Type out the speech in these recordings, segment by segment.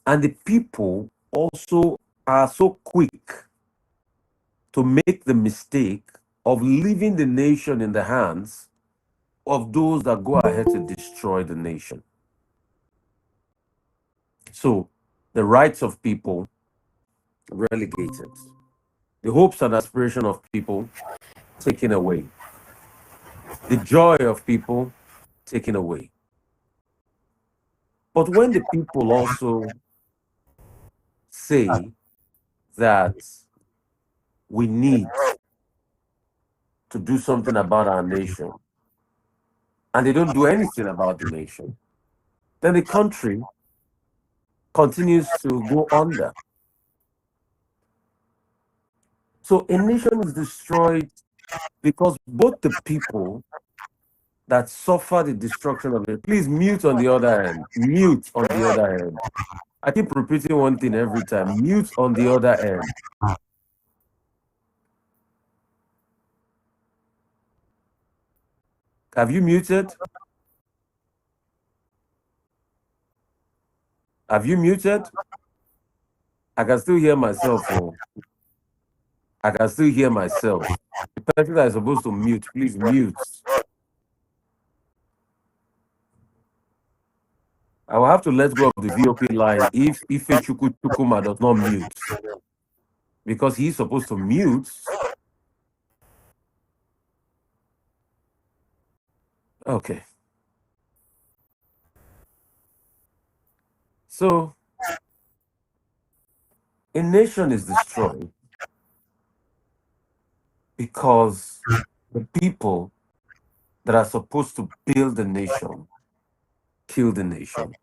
And the people also are so quick to make the mistake of leaving the nation in the hands of those that go ahead to destroy the nation. So the rights of people relegated, the hopes and aspiration of people taken away, the joy of people taken away. But when the people also say that we need to do something about our nation, and they don't do anything about the nation, then the country continues to go under. So a nation is destroyed because both the people that suffer the destruction of it. Please mute on the other end. Mute on the other end. I keep repeating one thing every time. Mute on the other end. Have you muted? Have you muted? I can still hear myself. Oh. I can still hear myself. The person that is supposed to mute, please mute. I will have to let go of the VOP line if Ifechukwu Chukuma does not mute. Because he's supposed to mute. Okay. So, a nation is destroyed because the people that are supposed to build the nation kill the nation.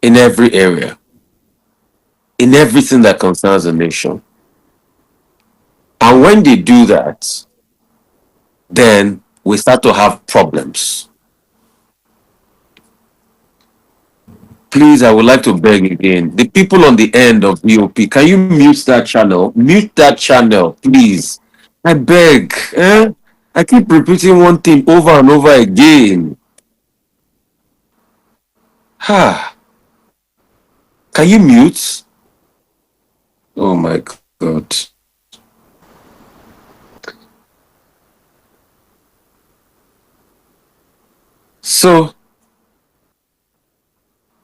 In every area, in everything that concerns the nation. And when they do that, then we start to have problems. Please, I would like to beg again. The people on the end of VOP, can you mute that channel? Mute that channel, please. I beg. I keep repeating one thing over and over again. Ha. Can you mute? Oh my God. So,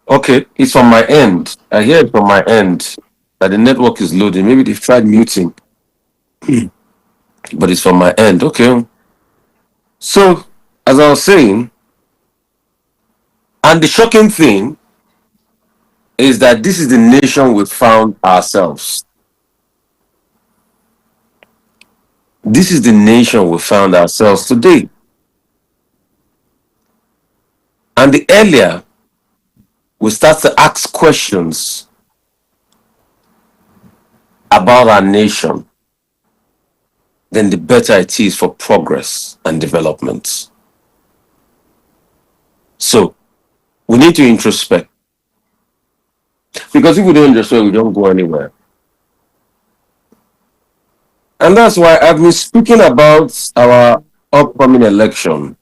okay, it's from my end. I hear it from my end that the network is loading. Maybe they've tried muting, but it's from my end. Okay. So, as I was saying, and the shocking thing is that this is the nation we found ourselves. This is the nation we found ourselves today. And the earlier we start to ask questions about our nation, then the better it is for progress and development. So, we need to introspect. Because if we don't introspect, we don't go anywhere. And that's why I've been speaking about our upcoming election.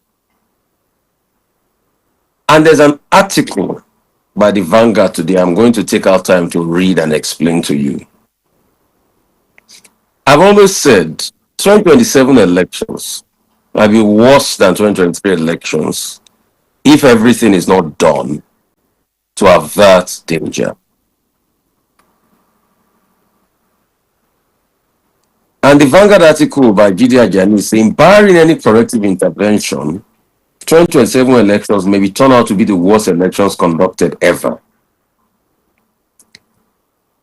And there's an article by the Vanguard today I'm going to take out time to read and explain to you. I've always said 2027 elections might be worse than 2023 elections if everything is not done to avert danger. And the Vanguard article by Gidi Ajani is saying, barring any corrective intervention, 2027 elections may turn out to be the worst elections conducted ever.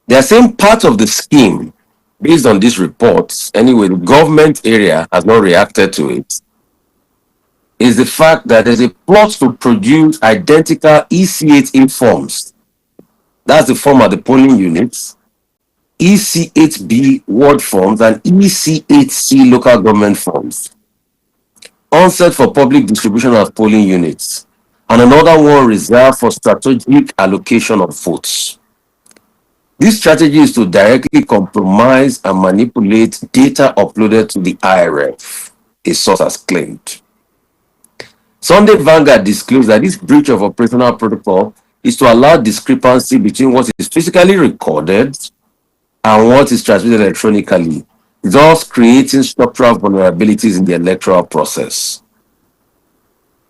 They are saying part of the scheme, based on these reports, anyway, the government area has not reacted to it, is the fact that there's a plot to produce identical EC8A forms. That's the form at the polling units, EC8B ward forms, and EC8C local government forms. Onset for public distribution of polling units, and another one reserved for strategic allocation of votes. This strategy is to directly compromise and manipulate data uploaded to the IRF, a source has claimed. Sunday Vanguard disclosed that this breach of operational protocol is to allow discrepancy between what is physically recorded and what is transmitted electronically, thus creating structural vulnerabilities in the electoral process.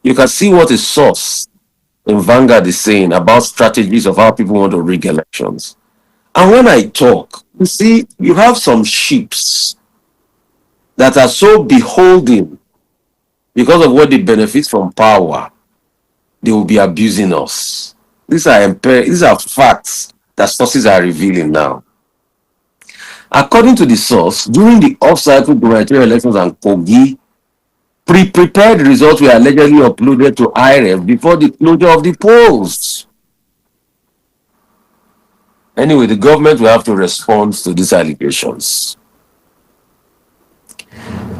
You can see what a source in Vanguard is saying about strategies of how people want to rig elections. And when I talk, you see, you have some sheeps that are so beholden because of what they benefit from power, they will be abusing us. These are facts that sources are revealing now. According to the source, during the off-cycle gubernatorial elections and Kogi, pre-prepared results were allegedly uploaded to IRF before the closure of the polls. Anyway, the government will have to respond to these allegations.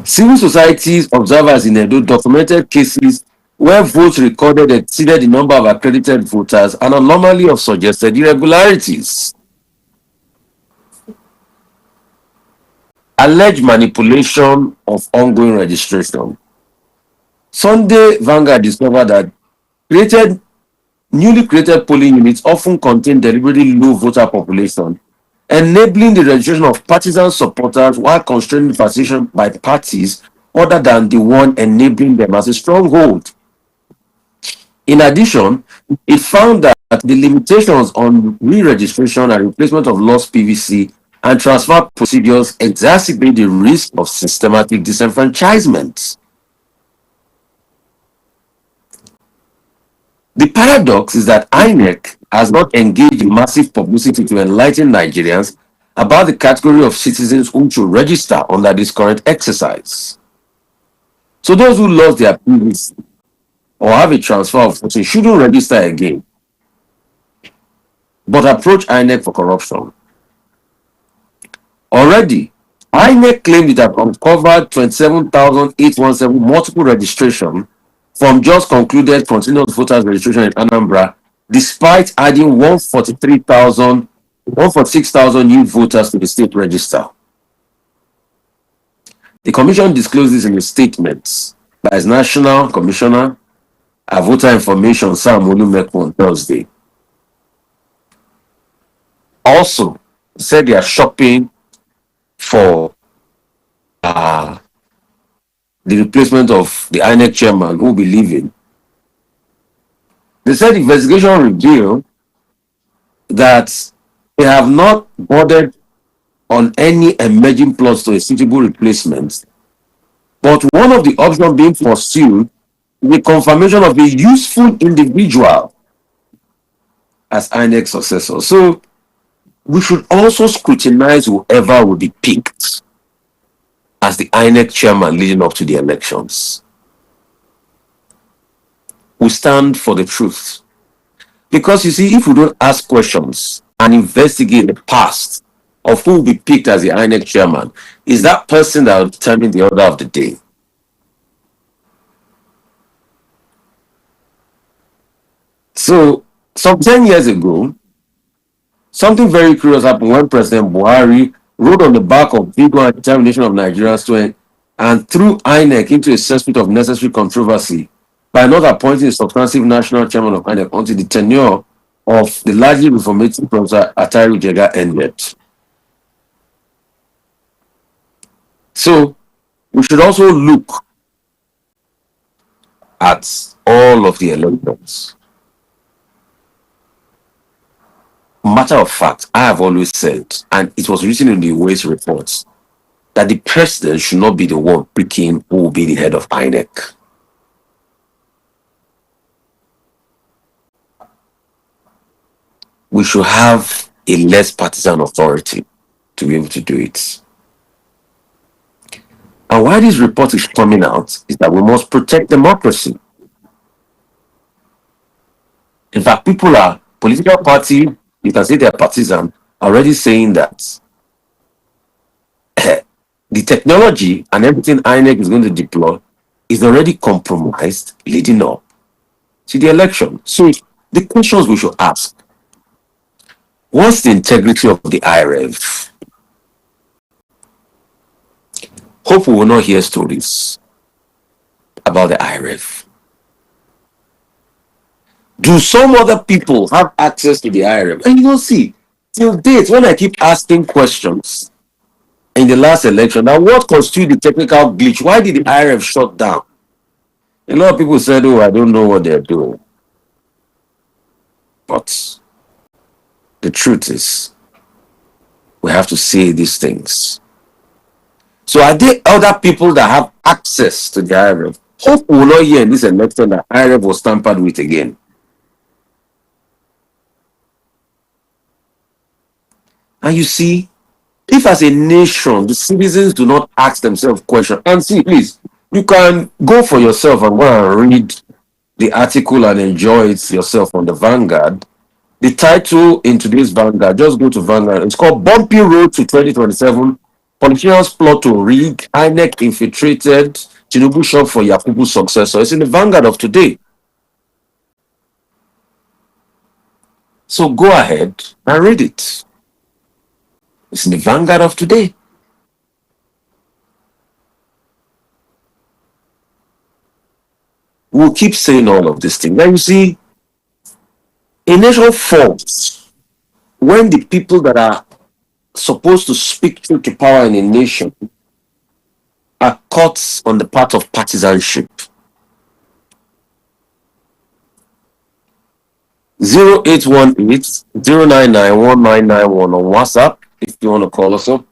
Civil societies observers in Edo documented cases where votes recorded exceeded the number of accredited voters, an anomaly of suggested irregularities. Alleged manipulation of ongoing registration. Sunday Vanguard discovered that newly created polling units often contain deliberately low voter population, enabling the registration of partisan supporters while constraining participation by parties other than the one enabling them as a stronghold. In addition, it found that the limitations on re-registration and replacement of lost PVC and transfer procedures exacerbate the risk of systematic disenfranchisement. The paradox is that INEC has not engaged in massive publicity to enlighten Nigerians about the category of citizens who should register under this current exercise. So those who lost their PVC or have a transfer of voting shouldn't register again, but approach INEC for corruption. Already, INEC claimed it had uncovered 27,817 multiple registration from just concluded continuous voters registration in Anambra, despite adding 146,000 new voters to the state register. The commission disclosed this in a statement by its National Commissioner of Voter Information, Sam Olumeku, on Thursday. Also, said they are shopping for the replacement of the INEC chairman who will be leaving. They said the investigation revealed that they have not bothered on any emerging plots to a suitable replacement, but one of the options being pursued is the confirmation of a useful individual as INEC successor. So we should also scrutinize whoever will be picked as the INEC chairman leading up to the elections. We stand for the truth. Because you see, if we don't ask questions and investigate the past of who will be picked as the INEC chairman, is that person that will determine the order of the day. So, some 10 years ago, something very curious happened when President Buhari rode on the back of vigor and determination of Nigerians and threw INEC into a cesspit of necessary controversy by not appointing a substantive national chairman of INEC until the tenure of the largely reformative Professor Atari Ujega ended. So, we should also look at all of the elections. Matter of fact, I have always said, and it was written in the Ways reports, that the president should not be the one picking who will be the head of INEC. We should have a less partisan authority to be able to do it. And why this report is coming out is that we must protect democracy. In fact, political party, you can say they're partisan, already saying that the technology and everything INEC is going to deploy is already compromised leading up to the election. So the questions we should ask: what's the integrity of the IRF? Hope we will not hear stories about the IRF. Do some other people have access to the IRF? And you don't see, till date, when I keep asking questions in the last election, now what constitutes the technical glitch? Why did the IRF shut down? A lot of people said, oh, I don't know what they're doing. But the truth is, we have to say these things. So are there other people that have access to the IRF? Hope we will not hear in this election that IRF was tampered with again. And you see, if as a nation, the citizens do not ask themselves questions, and see, please, you can go for yourself and go and read the article and enjoy it yourself on the Vanguard. The title in today's Vanguard, just go to Vanguard. It's called Bumpy Road to 2027. Politicians plot to rig, INEC infiltrated, Tinubu shop for Yakubu's successor. It's in the Vanguard of today. So go ahead and read it. It's in the Vanguard of today. We'll keep saying all of these things. Now you see, a nation falls when the people that are supposed to speak truth to power in a nation are caught on the part of partisanship. 0818-099-1991 on WhatsApp if you want to call us up.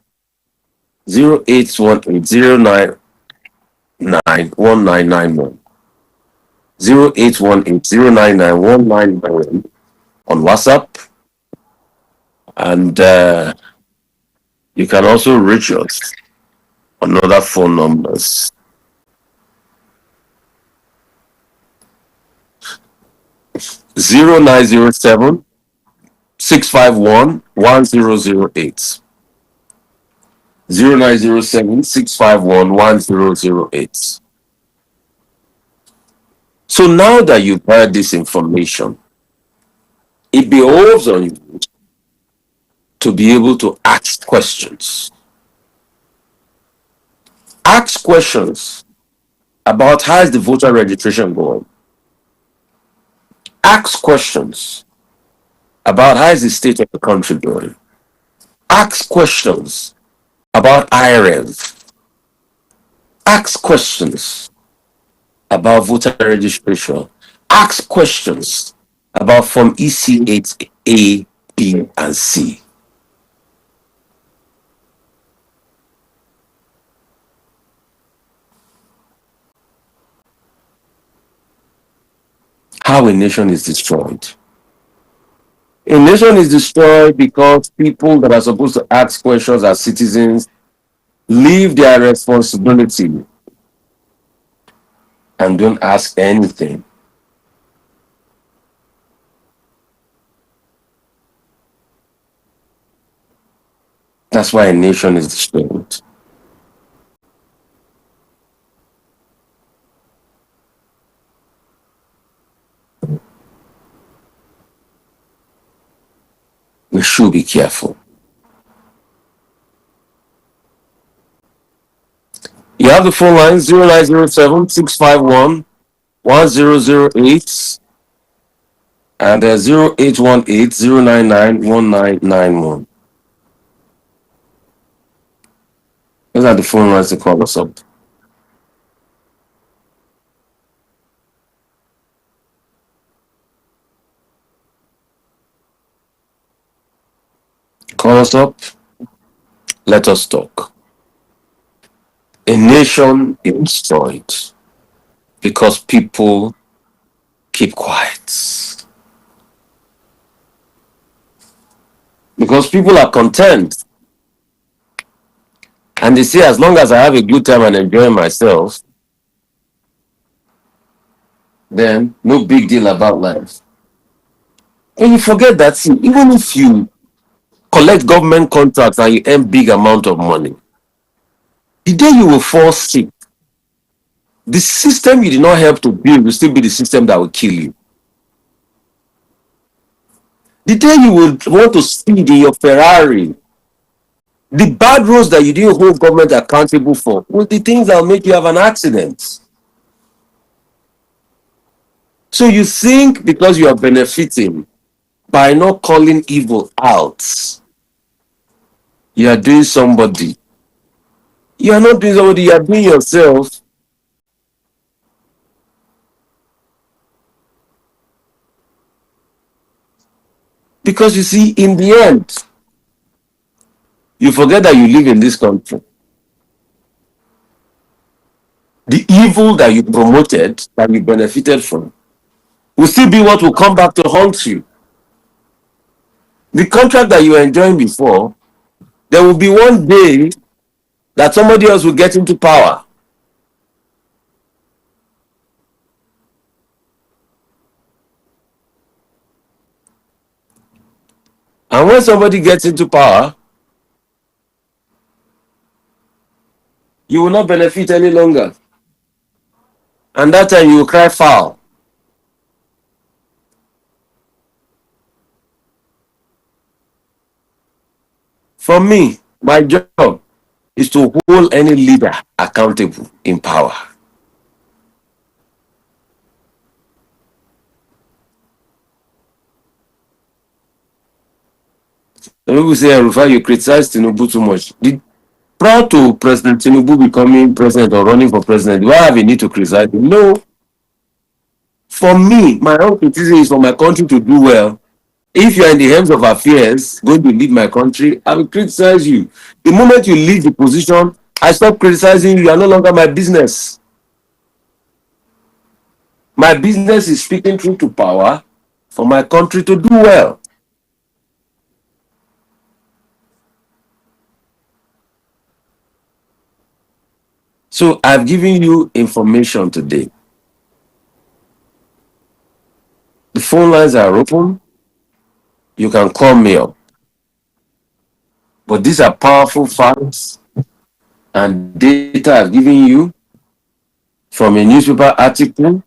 0818-099-1991. 0818-099-1991 on WhatsApp. And you can also reach us on other phone numbers. 0907-651-1008. 0907-651-1008. So now that you've heard this information, it behoves on you to be able to ask questions. Ask questions about how is the voter registration going. Ask questions about how is the state of the country going. Ask questions about IRF. Ask questions about voter registration. Ask questions about Form EC8A, B, and C. How a nation is destroyed. A nation is destroyed because people that are supposed to ask questions as citizens leave their responsibility and don't ask anything. That's why a nation is destroyed. We should be careful. You have the phone line 0907-651-1008 and 0818-099-1991. Those are the phone lines to call us up. Call us up. Let us talk. A nation is destroyed because people keep quiet. Because people are content. And they say, as long as I have a good time and enjoy myself, then no big deal about life. And you forget that, see, even if you collect government contracts and you earn big amount of money, the day you will fall sick, the system you did not help to build will still be the system that will kill you. The day you will want to speed in your Ferrari, the bad roads that you didn't hold government accountable for will be things that will make you have an accident. So you think because you are benefiting by not calling evil out, you are doing somebody. You are not doing somebody, you are doing yourself. Because you see, in the end, you forget that you live in this country. The evil that you promoted, that you benefited from, will still be what will come back to haunt you. The contract that you were enjoying before, there will be one day that somebody else will get into power. And when somebody gets into power, you will not benefit any longer. And that time you will cry foul. For me, my job is to hold any leader accountable in power. Some people say, Rufai, you criticize Tinubu too much. Prior to President Tinubu becoming president or running for president, do I have a need to criticize him? No. For me, my own criticism is for my country to do well. If you are in the hands of affairs going to lead my country, I will criticize you. The moment you leave the position, I stop criticizing you. You are no longer my business. My business is speaking truth to power for my country to do well. So I've given you information today. The phone lines are open. You can call me up. But these are powerful facts and data I've given you from a newspaper article.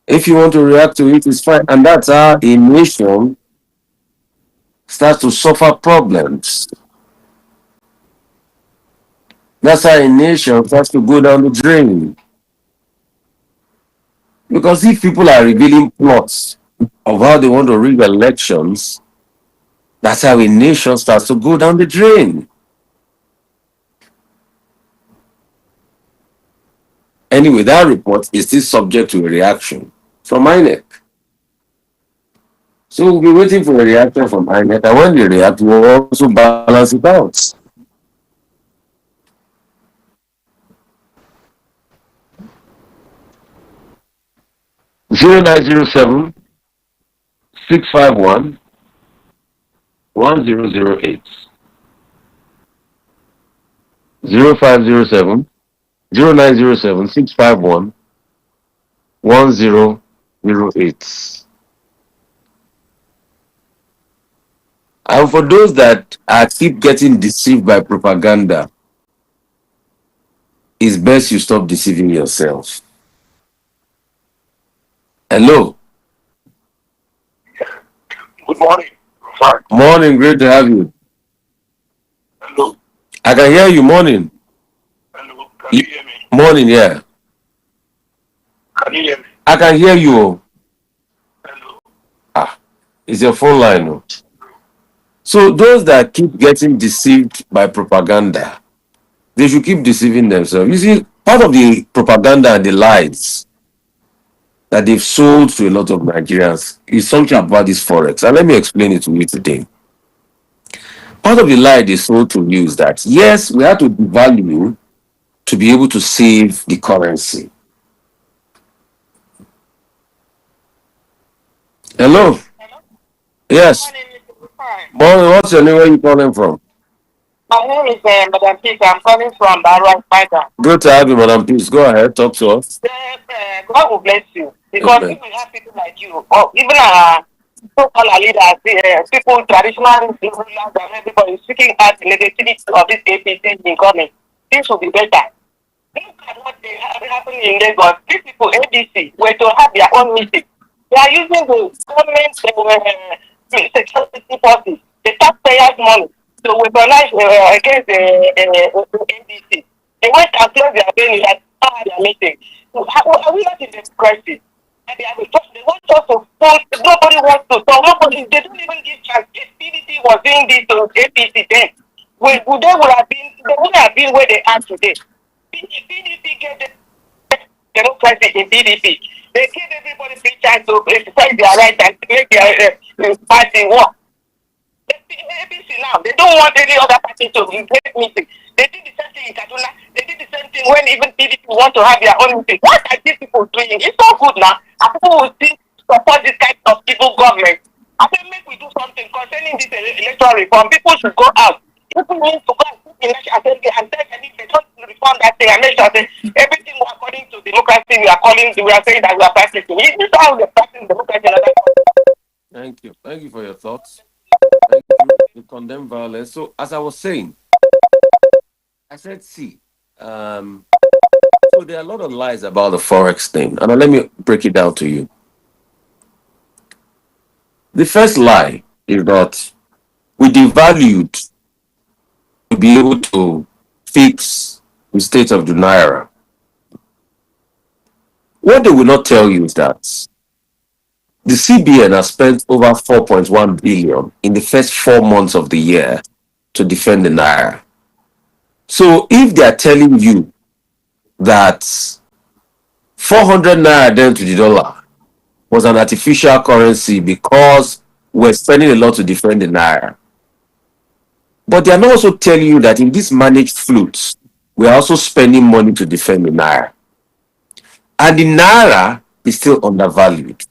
If you want to react to it, it's fine. And that's how a nation starts to suffer problems. That's how a nation starts to go down the drain. Because if people are revealing plots of how they want to rig elections, that's how a nation starts to go down the drain. Anyway, that report is still subject to a reaction from INEC. So we'll be waiting for a reaction from INEC, and when they react, we'll also balance it out. 0907 651 1008. 0507 0907 651 1008. And for those that are keep getting deceived by propaganda, it's best you stop deceiving yourself. Hello. Good morning, Rufai. Morning, great to have you. Hello. I can hear you. Morning. Hello. Can you hear me? Morning, yeah. Can you hear me? I can hear you. Hello. Ah, it's your phone line. Oh. So those that keep getting deceived by propaganda, they should keep deceiving themselves. You see, part of the propaganda and the lies that they've sold to a lot of Nigerians is something about this forex. And let me explain it to you today. Part of the lie they sold to you is that yes, we have to devalue to be able to save the currency. Hello? Yes. Morning, what's your name? Where are you calling from? My name is Madam Peace. I'm calling from Barra Spider. Good to have you, Madam Peace. Go ahead, talk to us. God will bless you. Because Amen. if we have people like you, or even so-called leaders, people, traditional rulers, and everybody speaking at the negativity of this APC in government, things will be better. Look at what they have happening in Lagos. These people, ABC, were to have their own meeting. They are using the government security forces, the taxpayers' money, to weaponize against the ABC. They went and closed their venue at their meeting. Are we not in democracy? And they want us to vote. Nobody wants to talk. Nobody, they don't even give chance. If PDP was doing this to APC then, they would have been where they are today. PDP get the democracy in PDP. They give everybody free chance to exercise their right and make their party work. APC now, they don't want any other party to get meeting. They did the same thing in Kaduna. They did the same thing when even PDP want to have their own meeting. What are these people doing? It's not good now. And people will still support this kind of evil government. I think make we do something concerning this electoral reform. People should go out. People need to go and put in national assembly and tell them if they don't reform that thing and make sure that everything according to democracy we are saying that we are practicing. This is how we are practicing democracy. Thank you. Thank you for your thoughts. Thank you. You condemn violence. So, as I was saying, I said, see, so there are a lot of lies about the forex thing, and let me break it down to you. The first lie is that we devalued to be able to fix the state of the naira. What they will not tell you is that the CBN has spent over 4.1 billion in the first 4 months of the year to defend the naira. So if they are telling you that 400 naira then to the dollar was an artificial currency because we're spending a lot to defend the naira, but they are not also telling you that in this managed flutes, we are also spending money to defend the naira. And the naira is still undervalued.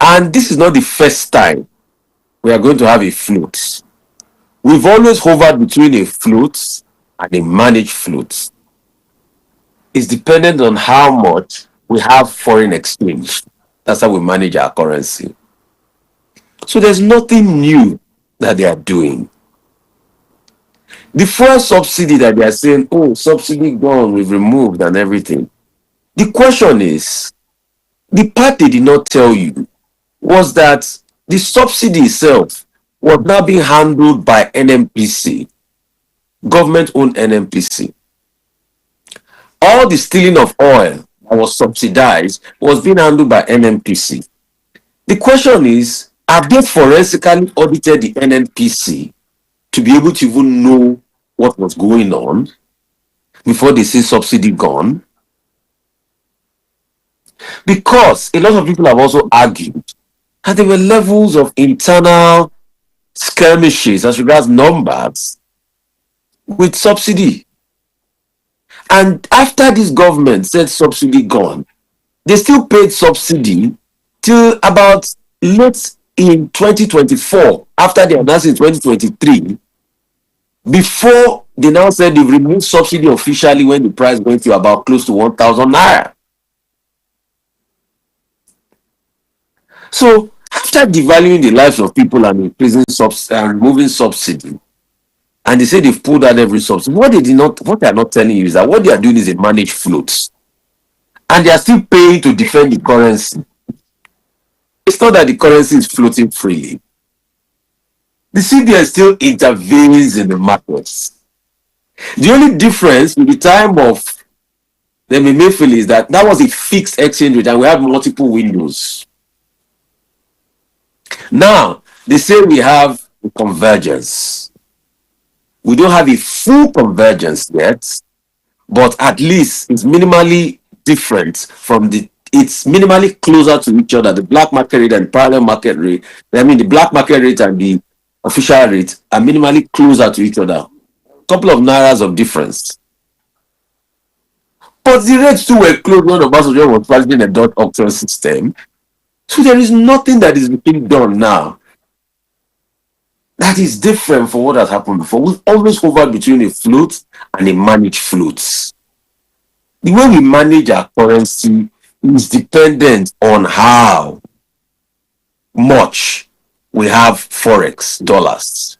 And this is not the first time we are going to have a float. We've always hovered between a float and a managed float. It's dependent on how much we have foreign exchange. That's how we manage our currency. So there's nothing new that they are doing. The first subsidy that they are saying, oh, subsidy gone, we've removed and everything. The question is, the part they did not tell you was that the subsidy itself was now being handled by NMPC, government-owned NMPC. All the stealing of oil that was subsidized was being handled by NMPC. The question is, have they forensically audited the NMPC to be able to even know what was going on before they say subsidy gone? Because a lot of people have also argued that there were levels of internal skirmishes as regards numbers with subsidy. And after this government said subsidy gone, they still paid subsidy till about late in 2024, after they announced in 2023, before they now said they've removed subsidy officially when the price went to about close to 1,000 naira. So after devaluing the lives of people and increasing and removing subsidy, and they say they've pulled out every subsidy, what they are not telling you is that what they are doing is a managed float, and they are still paying to defend the currency. It's not that the currency is floating freely. The CBN still intervenes in the markets. The only difference with the time of the Emefiele is that was a fixed exchange rate and we have multiple windows. Now, they say we have a convergence. We don't have a full convergence yet, but at least it's minimally different from it's minimally closer to each other. The black market rate and the parallel market rate, the black market rate and the official rate are minimally closer to each other. A couple of nairas of difference. But the rates too were close when Obasanjo was practicing a dot auction system. So there is nothing that is being done now that is different from what has happened before. We've always hovered between a float and a managed float. The way we manage our currency is dependent on how much we have forex dollars.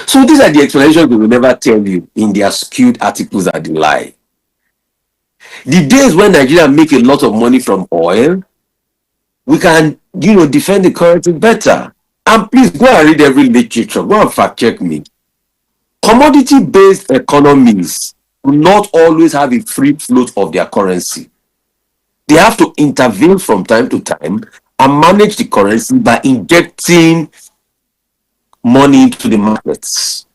So these are the explanations we will never tell you in their skewed articles that they lie. The days when Nigeria make a lot of money from oil, we can, defend the currency better. And please go and read every literature. Go and fact check me. Commodity-based economies do not always have a free float of their currency. They have to intervene from time to time and manage the currency by injecting money into the markets.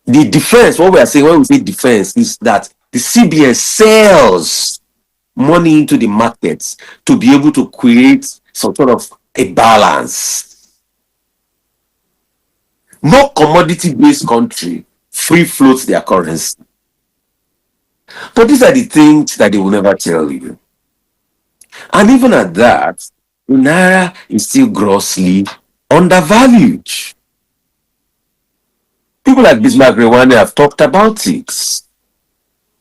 The defense, what we are saying when we say defense, is that the CBN sells money into the markets to be able to create some sort of a balance. No commodity-based country free floats their currency. But these are the things that they will never tell you. And even at that, the naira is still grossly undervalued. People like Bismarck Rewane have talked about it.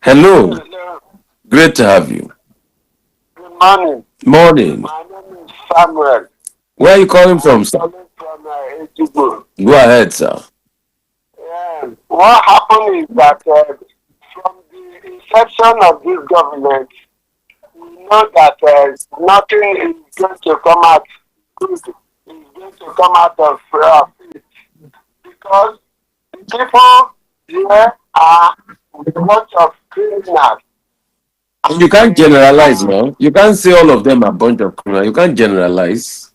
Hello, great to have you. Good morning. Morning. My name is Samuel. Where are you calling from, sir? Calling from Ejibo. Go ahead, sir. What happened is that from the inception of this government, we know that nothing is going to come out good, is going to come out of it. Because the people here are a bunch of criminals. And you can't generalize, no? You can't say all of them are a bunch of criminals. You can't generalize.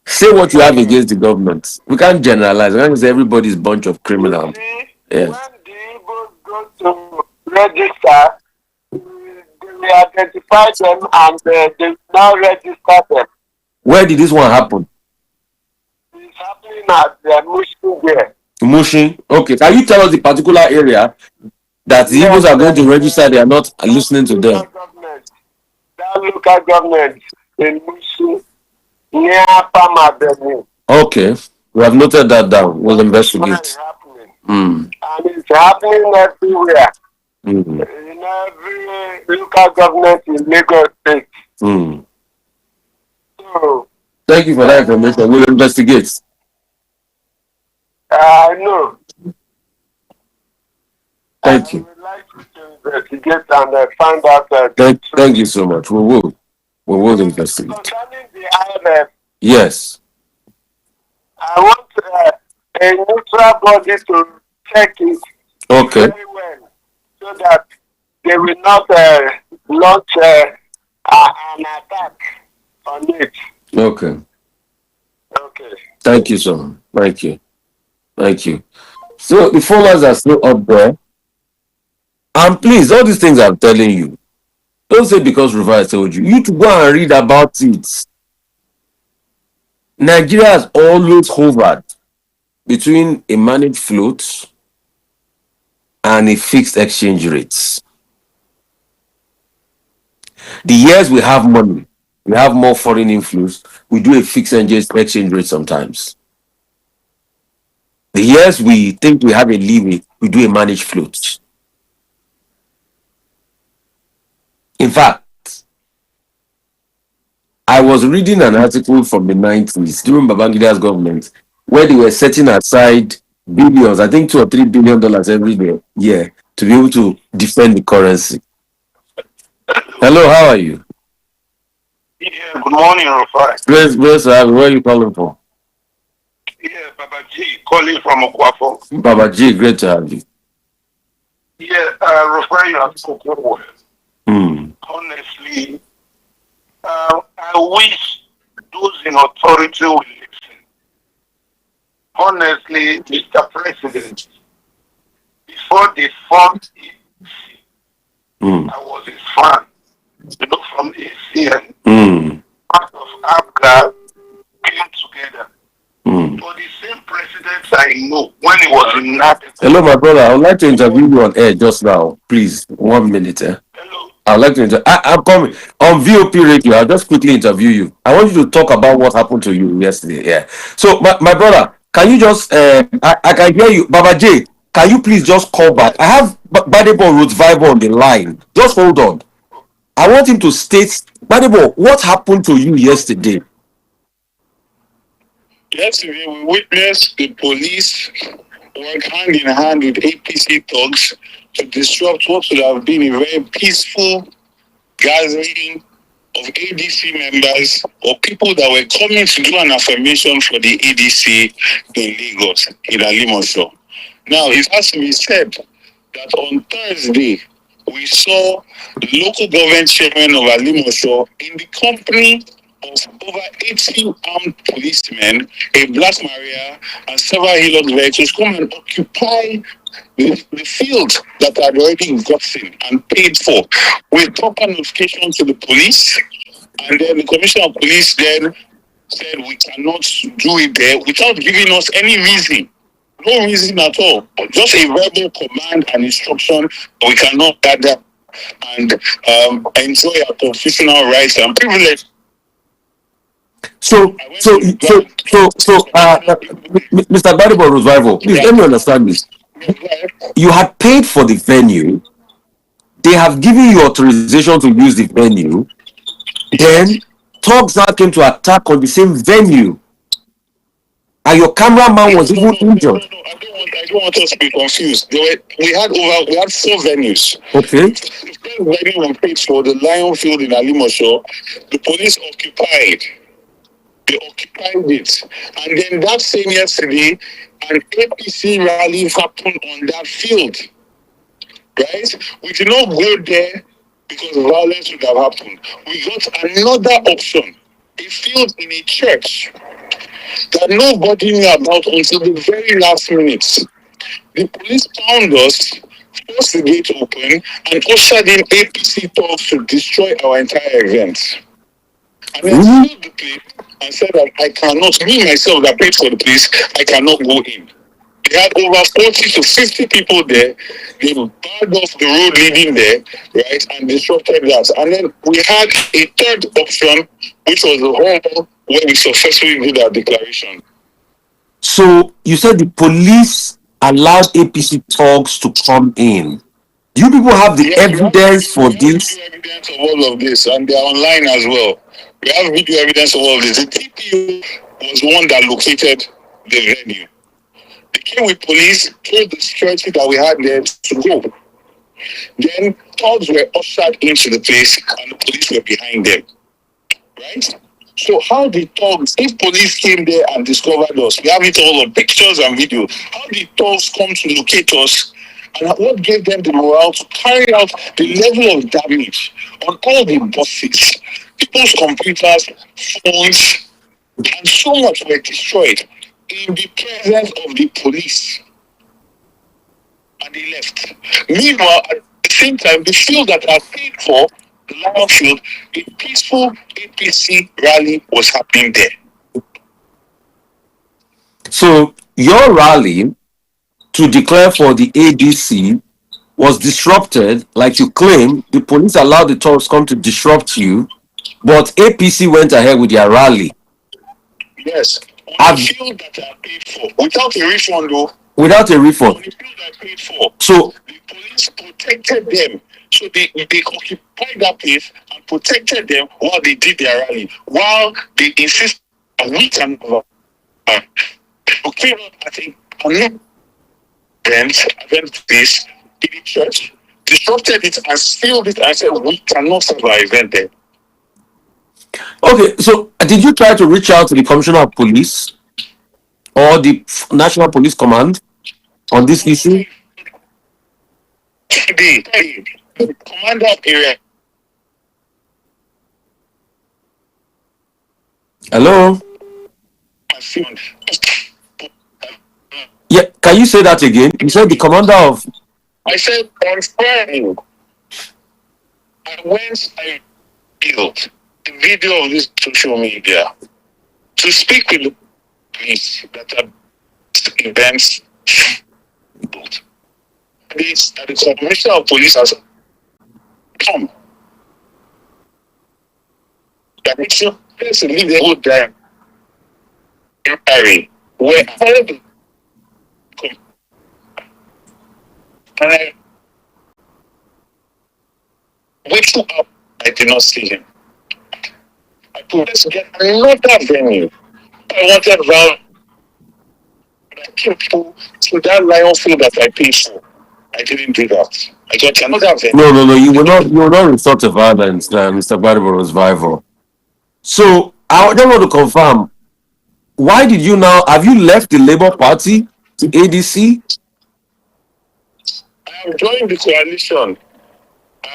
Say what you have against the government. We can't generalize. We can't say everybody's a bunch of criminals. Yes. When the Igbos go to register, they identify them and they now register them. Where did this one happen? It's happening at the Mushin there. Mushin? Okay. Can you tell us the particular area that the Igbos are going to register? They are not listening to them. That local government in Mushin near Pama. Okay. We have noted that down. We'll investigate. And it's happening everywhere. In every local government in Lagos State. So, thank you for that information. We'll investigate. I know. Thank you. I would like to investigate and find out. Thank you so much. We will investigate. Concerning the IMF. Yes. I want a neutral body to check it very well so that they will not launch an attack on it. Okay. Thank you, sir. Thank you. So the followers are still up there. And please, all these things I'm telling you, don't say because Rufai told you. You to go and read about it. Nigeria has always hovered between a managed float and a fixed exchange rate. The years we have money, we have more foreign inflows, we do a fixed exchange rate sometimes. The years we think we have a leeway, we do a managed float. In fact, I was reading an article from the 90s during Babangida's government where they were setting aside billions, I think $2 or $3 billion every year to be able to defend the currency. Hello, how are you? Yeah, good morning, Rufai. Grace, where are you calling from? Yeah, Baba G, calling from Okwafo. Baba G, great to have you. Yeah, Rufai, you have spoken well. Honestly, I wish those in authority will listen. Honestly, Mr. President, before they formed APC, I was his fan. From ACN, part of ABGA came together. For the same president I know when he was in NAPEC. Hello, my brother. I would like to interview you on air just now. Please, 1 minute. Hello. I'd like to I'm coming on VOP radio. I'll just quickly interview you. I want you to talk about what happened to you yesterday. Yeah. So, my brother, can you just I can hear you, Baba J. Can you please just call back? I have Gbadebo Rhodes-Vivour on the line. Just hold on. I want him to state, Gbadebo, what happened to you yesterday? Yesterday, we witnessed the police work hand in hand with APC thugs to disrupt what would have been a very peaceful gathering of ADC members or people that were coming to do an affirmation for the ADC in Lagos, in Alimosho. Now, it has to be said that on Thursday, we saw local government chairman of Alimosho in the company of over 80 armed policemen, a Black Maria, and several Hilux vehicles come and occupy the field that had already gotten and paid for with proper notification to the police. And then the commissioner of police then said we cannot do it there without giving us any reason. No reason at all. Just a verbal command and instruction. We cannot gather and enjoy our constitutional rights and privilege. So, Mr. Gbadebo Rhodes-Vivour, please let me understand this. You had paid for the venue. They have given you authorization to use the venue. Then thugs now came to attack on the same venue, and your cameraman was even injured. I don't want us to be confused. We had 4 venues. Okay. The first venue we paid for, the Lion Field in Alimosho, the police occupied. They occupied it. And then that same yesterday, an APC rally happened on that field. Right? We did not go there because violence would have happened. We got another option, a field in a church that nobody knew about until the very last minute. The police found us, forced the gate open, and ushered in APC thugs to destroy our entire event. And then sealed the place and said that I cannot, me myself that paid for the place, I cannot go in. They had over 40 to 50 people there. They barred off the road leading there, right, and disrupted that. And then we had a third option, which was the hall where we successfully did our declaration. So you said the police allowed APC thugs to come in. Do you people have the evidence for this? We have video evidence of all of this, and they're online as well. We have video evidence of all of this. The TPO was the one that located the venue. They came with police, told the security that we had there to go. Then thugs were ushered into the place, and the police were behind them. Right? So how did thugs, if police came there and discovered us, we have it all on pictures and video, how did thugs come to locate us? And what gave them the morale to carry out the level of damage on all the buses, people's computers, phones, and so much were destroyed in the presence of the police? And they left. Meanwhile, at the same time, the field that I paid for, the Lion Field, a peaceful APC rally was happening there. So your rally to declare for the ADC was disrupted, like you claim. The police allowed the thugs come to disrupt you, but APC went ahead with their rally. Yes, on the field that I paid for, without a refund though. Without a refund. On the field I paid for. So the police protected them. So they occupied that place and protected them while they did their rally. While they insisted that we can okay, I think event place in the church, disrupted it and sealed it and said we cannot have our event there. Okay, so did you try to reach out to the Commissioner of Police or the National Police Command on this issue? The commander of area. Hello? Yeah, can you say that again? You said the commander of... I said on Friday, I built the video of this social media to speak with the police that are events. This that the commissioner of police has come. That makes you to leave the whole time where all the and I waked up, I did not see him. I could just get another venue. I wanted around people to that Lion Field that I paid for. I didn't do that. I got another venue. No. You will not resort to violence, Mr. Gbadebo Rhodes-Vivour. So I just want to confirm. Why did you now have you left the Labour Party to ADC? I've joined the coalition.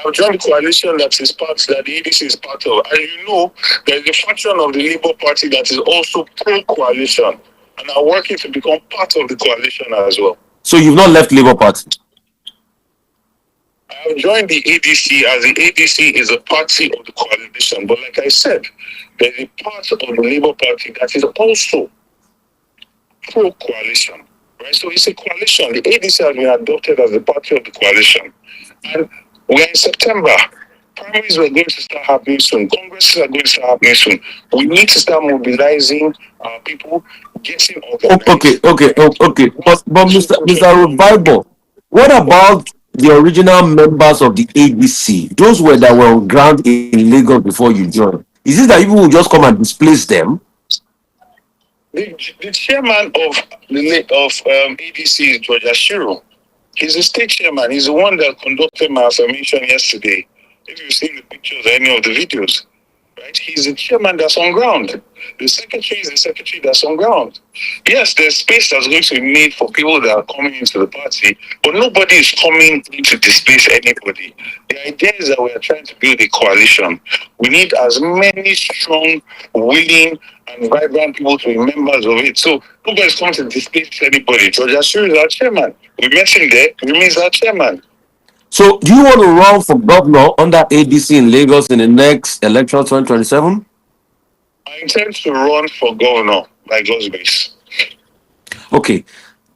I've joined the coalition that the ADC is part of. And you know, there's a faction of the Labour Party that is also pro-coalition and are working to become part of the coalition as well. So you've not left Labour Party? I have joined the ADC as the ADC is a party of the coalition. But like I said, there's a part of the Labour Party that is also pro-coalition. Right? So it's a coalition. The ADC has been adopted as the party of the coalition. And we're in September. Primaries are going to start happening soon. Congresses are going to start happening soon. We need to start mobilizing our people, getting organized. Okay. But Mr. Rufai, what about the original members of the ADC? Those that were on ground in Lagos before you joined. Is it that people will just come and displace them? The chairman of ADC is George Ashiro. He's the state chairman. He's the one that conducted my affirmation yesterday. If you've seen the pictures or any of the videos, right? He's the chairman that's on ground. The secretary is the secretary that's on ground. Yes, there's space that's going to be made for people that are coming into the party, but nobody is coming to displace anybody. The idea is that we are trying to build a coalition. We need as many strong, willing, and vibrant people to be members of it. So nobody's coming to displace anybody. George Asuri is our chairman. We met him there. He remains our chairman. So do you want to run for governor under ADC in Lagos in the next election 2027? I intend to run for governor by God's grace. Okay.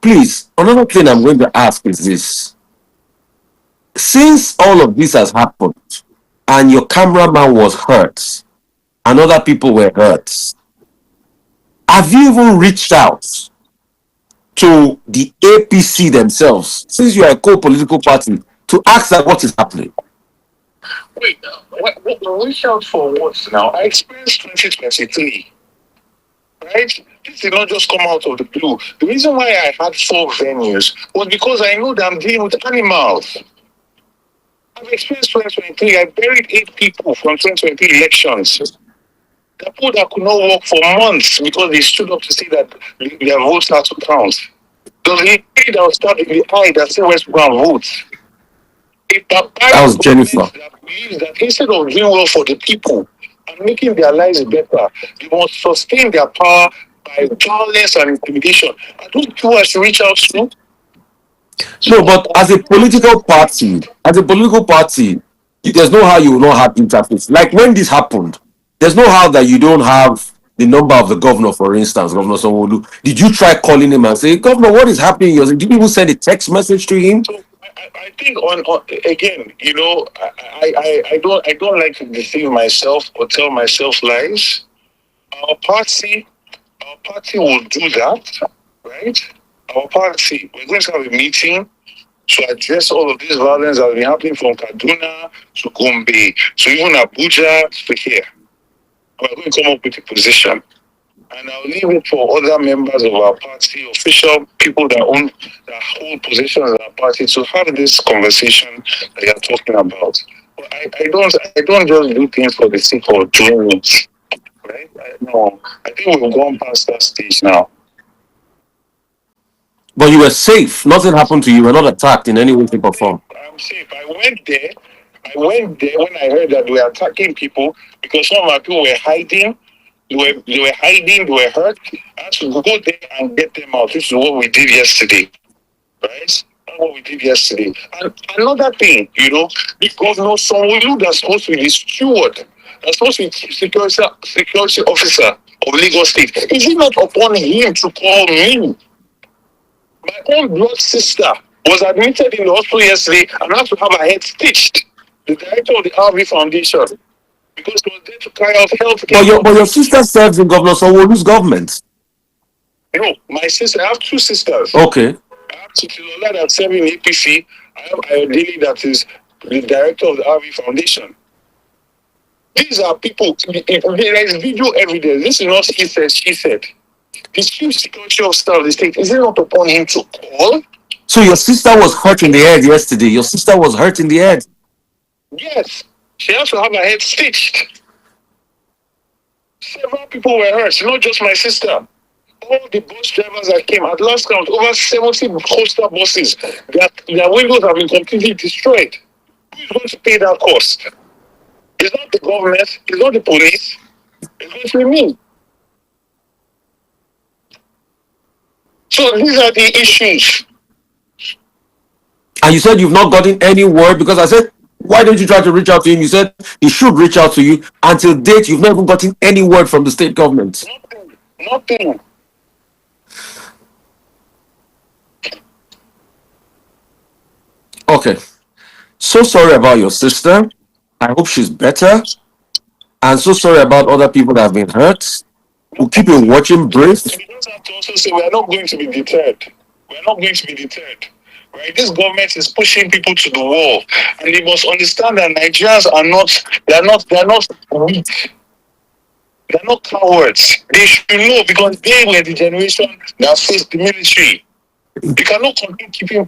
Please, another thing I'm going to ask is this. Since all of this has happened and your cameraman was hurt and other people were hurt, have you even reached out to the APC themselves, since you are a co-political party, to ask that what is happening? Wait, reach out for what now? I experienced 2023, right? This did not just come out of the blue. The reason why I had 4 venues was because I know that I'm dealing with animals. I've experienced 2023. I buried 8 people from 2023 elections. The people that could not work for months because they stood up to say that their votes are to count. There's a lady that was stabbed in the eye that said West Brown votes. That was Jennifer. That believes that instead of doing well for the people and making their lives better, they must sustain their power by violence and intimidation. I don't think I should reach out to. No, but as a political party, there's no how you will not have interface. Like when this happened, there's no how that you don't have the number of the governor, for instance, Governor Sanwo-Olu. Did you try calling him and say, Governor, what is happening? Did you even send a text message to him? So I think on again, you know, I don't like to deceive myself or tell myself lies. Our party will do that, right? Our party, we're going to have a meeting to address all of this violence that has been happening from Kaduna to Gombe to even Abuja to here. We're going to come up with a position. And I'll leave it for other members of our party, official people that hold positions in our party to have this conversation that you're talking about. But I don't just do things for the sake of doing it. Right? No, I think we've gone past that stage now. But you were safe. Nothing happened to you. You were not attacked in any way, shape, or form. I'm safe. I went there when I heard that they were attacking people because some of my people were hiding. They were hiding, they were hurt. I had to go there and get them out. This is what we did yesterday. Right? That's what we did yesterday. And another thing, you know, the governor Sanwo-Olu that's supposed to be the steward, that's supposed to be chief security officer of Lagos State. Is it not upon him to call me? My own blood sister was admitted in the hospital yesterday and had to have her head stitched. The director of the GRV Foundation, because she was there to carry out health care. But your sister serves in Governor Sanwo-Olu's government. No, my sister, I have 2 sisters. Okay. I have Titilola that's serving in APC. I have Ayodele that is the director of the GRV Foundation. These are people, there is video evidence. This is not he said, she said. The chief security officer of the state, is it not upon him to call? So your sister was hurt in the head yesterday. Your sister was hurt in the head. Yes. She has to have her head stitched. Several people were hurt, not just my sister. all the bus drivers that came, at last count, over 70 coastal buses, their windows have been completely destroyed. Who is going to pay that cost? It's not the government, it's not the police, it's going to be me. So these are the issues. And you said you've not gotten any word, because I said, why don't you try to reach out to him? You said he should reach out to you. Until date, you've not even gotten any word from the state government. Nothing. Okay. So sorry about your sister. I hope she's better. And so sorry about other people that have been hurt. We'll keep a watching brief. We just have to also say we are not going to be deterred. We are not going to be deterred. Right? This government is pushing people to the wall, and they must understand that Nigerians are not. They are not weak. They are not cowards. They should know, because they were the generation that faced the military. We cannot continue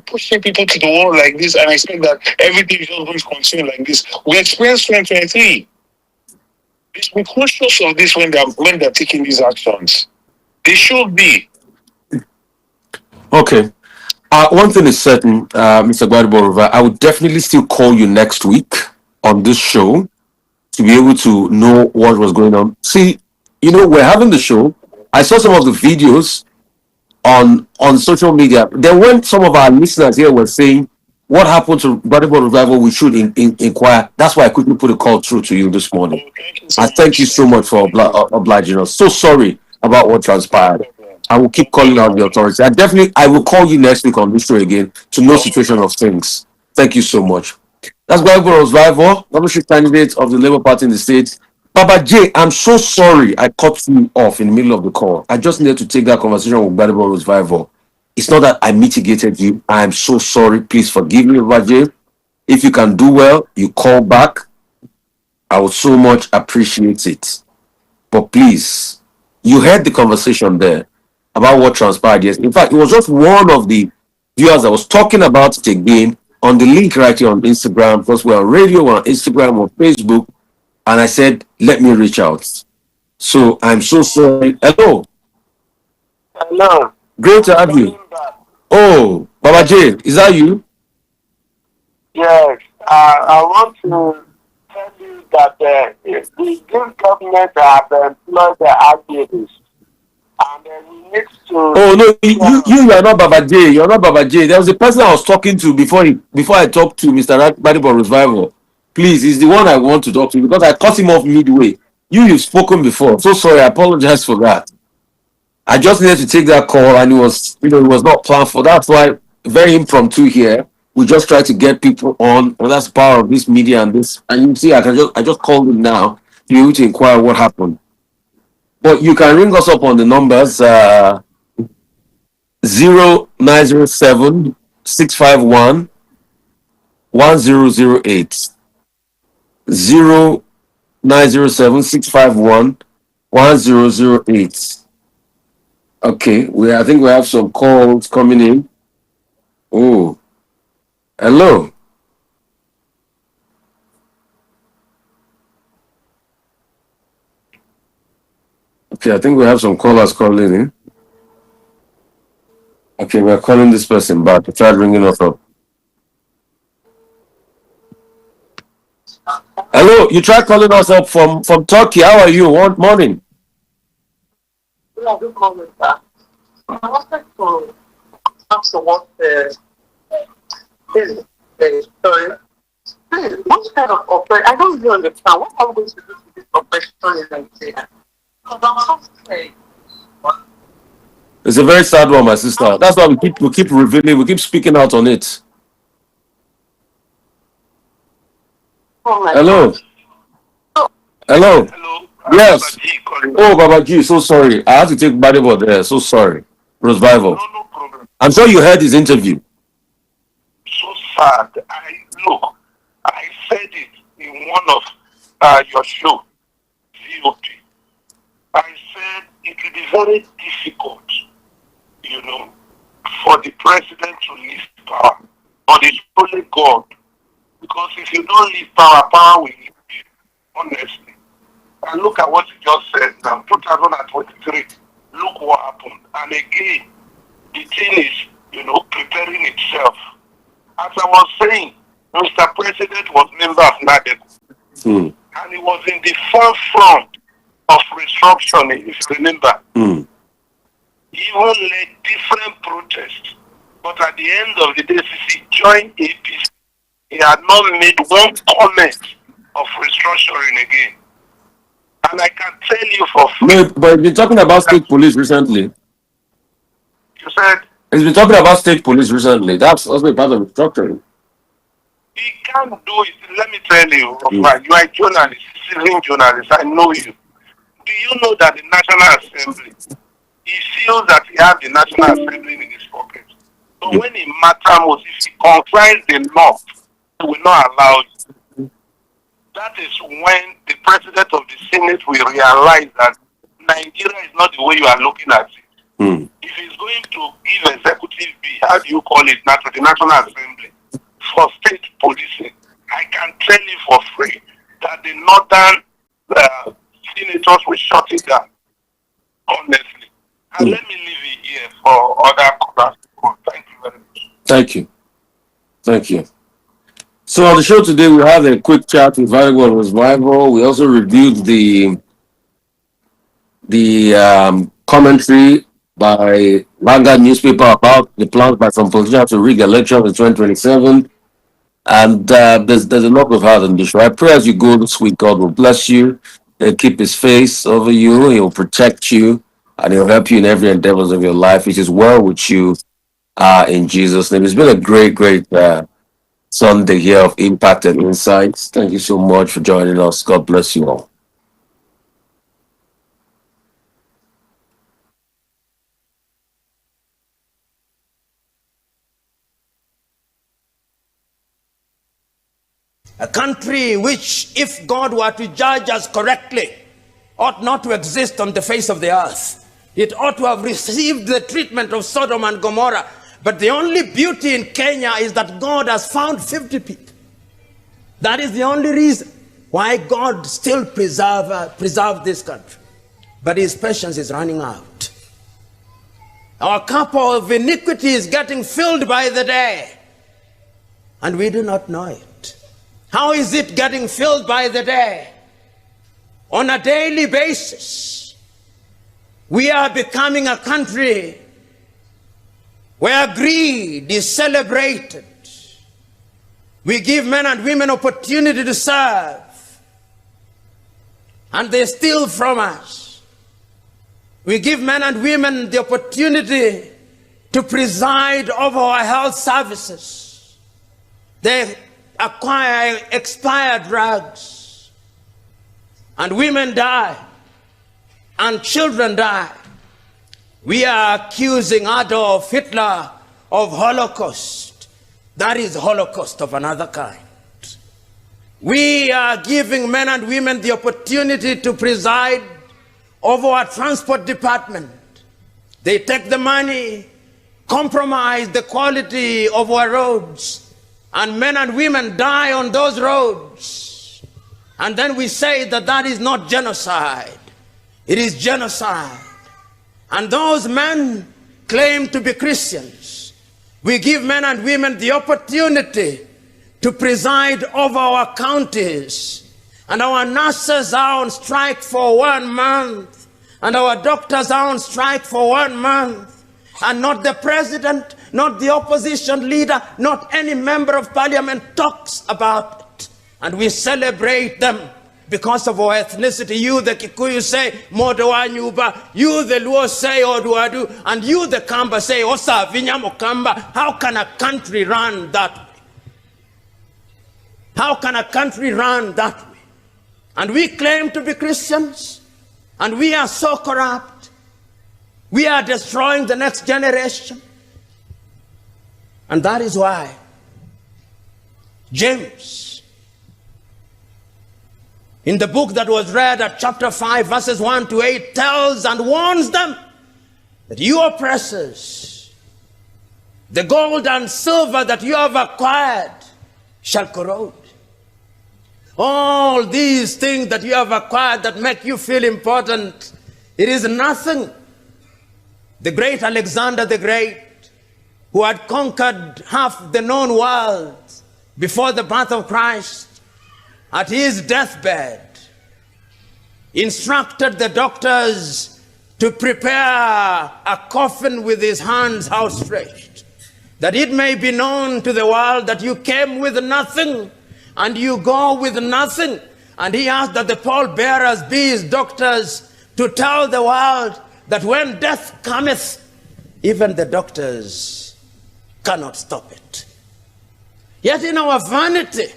pushing people to the wall like this and expect that everything is just going to continue like this. We experienced 2023. They should be conscious of this when they're taking these actions. They should be. Okay. One thing is certain, Mr. Gbadebo, I would definitely still call you next week on this show to be able to know what was going on. See, we're having the show. I saw some of the videos on social media. Then when some of our listeners here were saying, what happened to Gbadebo Revival, we should inquire. That's why I quickly put a call through to you this morning. I thank you so much for obliging us. So sorry about what transpired. I will keep calling out the authorities. I will call you next week on this show again to know situation of things. Thank you so much. That's Gbadebo Rhodes-Vivour, governorship candidate of the Labour Party in the state. Baba J, I'm so sorry I cut you off in the middle of the call. I just needed to take that conversation with Gbadebo Rhodes-Vivour. It's not that I mitigated you. I am so sorry. Please forgive me, Baba J. If you can do well, you call back. I would so much appreciate it. But please, you heard the conversation there about what transpired yesterday. In fact, it was just one of the viewers that was talking about it again on the link right here on Instagram, because we're on radio, we're on Instagram, on Facebook, and I said, let me reach out. So I'm so sorry. Hello. Hello. Great to have you. Oh, Baba J, is that you? Yes. I want to tell you that this government have employed the activists, and we need to. Oh no, you are not Baba J. You're not Baba J. There was a person I was talking to before I talked to Mr. Gbadebo Rhodes-Vivour. Please, he's the one I want to talk to, because I cut him off midway. You've spoken before. So sorry, I apologize for that. I just needed to take that call, and it was not planned for. That's why, very impromptu here. We just try to get people on, and that's the power of this media and this. And you see, I just called him now to be able to inquire what happened. But you can ring us up on the numbers 0907 651 1008. 0907 651 1008. Okay, I think we have some calls coming in. Oh, hello. Okay, I think we have some callers calling in. Okay, we're calling this person back. I tried ringing us up. Hello, you tried calling us up from Turkey. How are you? One morning. Yeah, good morning, sir. I wanted to ask what is sorry. What kind of operation? I don't really understand. What are we going to do to this operation in Nigeria? Because I'm so scared. It's a very sad one, my sister. That's why we keep revealing, we keep speaking out on it. Oh my Hello. God. Hello. Hello. Yes. Baba G calling. Oh, Baba G, so sorry. I had to take Gbadebo there. So sorry. Rhodes-Vivour. No problem. I'm sure you heard his interview. So sad. I said it in one of your show, VOP. I said it will be very difficult, for the president to leave power. But it's only God. Because if you don't leave power, power will leave you, honestly. And look at what you just said now, 2023. look what happened. And again, the thing is, preparing itself. As I was saying, Mr. President was member of Gbadebo, and he was in the forefront of restructuring, if you remember. He even led different protests. But at the end of the day, since he joined APC, he had not made one comment of restructuring again. And I can tell you for free. No, but you've been talking about state police recently. You said? He's been talking about state police recently. That's also part of restructuring. He can't do it. Let me tell you, Rufai, you are a journalist, civil journalist. I know you. Do you know that the National Assembly, he feels that he has the National Assembly in his pocket? So when it matters most, if he complies the law, he will not allow it. That is when the president of the Senate will realize that Nigeria is not the way you are looking at it. If he's going to give executive B, how do you call it, the National Assembly, for state policing, I can tell you for free that the northern senators will shut it down, honestly. And let me leave it here for other callers. Thank you very much. Thank you. Thank you. So on the show today, we had a quick chat with Rhodes-Vivour. We also reviewed the commentary by Vanguard newspaper about the plans by some politicians to rig elections in 2027. And there's a lot we've had on the show. I pray as you go this week, God will bless you and keep his face over you. He'll protect you and he'll help you in every endeavors of your life. It is well with you in Jesus' name. It's been a great Sunday here of Impact and Insights. Thank you so much for joining us. God bless you all. A country which, if God were to judge us correctly, ought not to exist on the face of the earth. It ought to have received the treatment of Sodom and Gomorrah. But the only beauty in Kenya is that God has found 50 people. That is the only reason why God still preserved this country. But his patience is running out. Our cup of iniquity is getting filled by the day, and we do not know it. How is it getting filled by the day? On a daily basis, we are becoming a country where greed is celebrated. We give men and women opportunity to serve, and they steal from us. We give men and women the opportunity to preside over our health services. They acquire expired drugs, and women die, and children die. We are accusing Adolf Hitler of Holocaust. That is Holocaust of another kind. We are giving men and women the opportunity to preside over our transport department. They take the money, compromise the quality of our roads, and men and women die on those roads. And then we say that that is not genocide. It is genocide. And those men claim to be Christians. We give men and women the opportunity to preside over our counties. And our nurses are on strike for 1 month. And our doctors are on strike for 1 month. And not the president, not the opposition leader, not any member of parliament talks about it. And we celebrate them because of our ethnicity. You, the Kikuyu, say, Modowa Nyuba. You, the Luo, say, Oduadu. And you, the Kamba, say, Osa Vinyamo Kamba. How can a country run that way? How can a country run that way? And we claim to be Christians, and we are so corrupt. We are destroying the next generation. And that is why James, in the book that was read at chapter 5, verses 1 to 8, tells and warns them that you oppressors, the gold and silver that you have acquired shall corrode. All these things that you have acquired that make you feel important, it is nothing the great Alexander the Great, who had conquered half the known world before the birth of Christ, at his deathbed, instructed the doctors to prepare a coffin with his hands outstretched, that it may be known to the world that you came with nothing and you go with nothing. And he asked that the pallbearers be his doctors to tell the world that when death cometh, even the doctors cannot stop it. Yet in our vanity,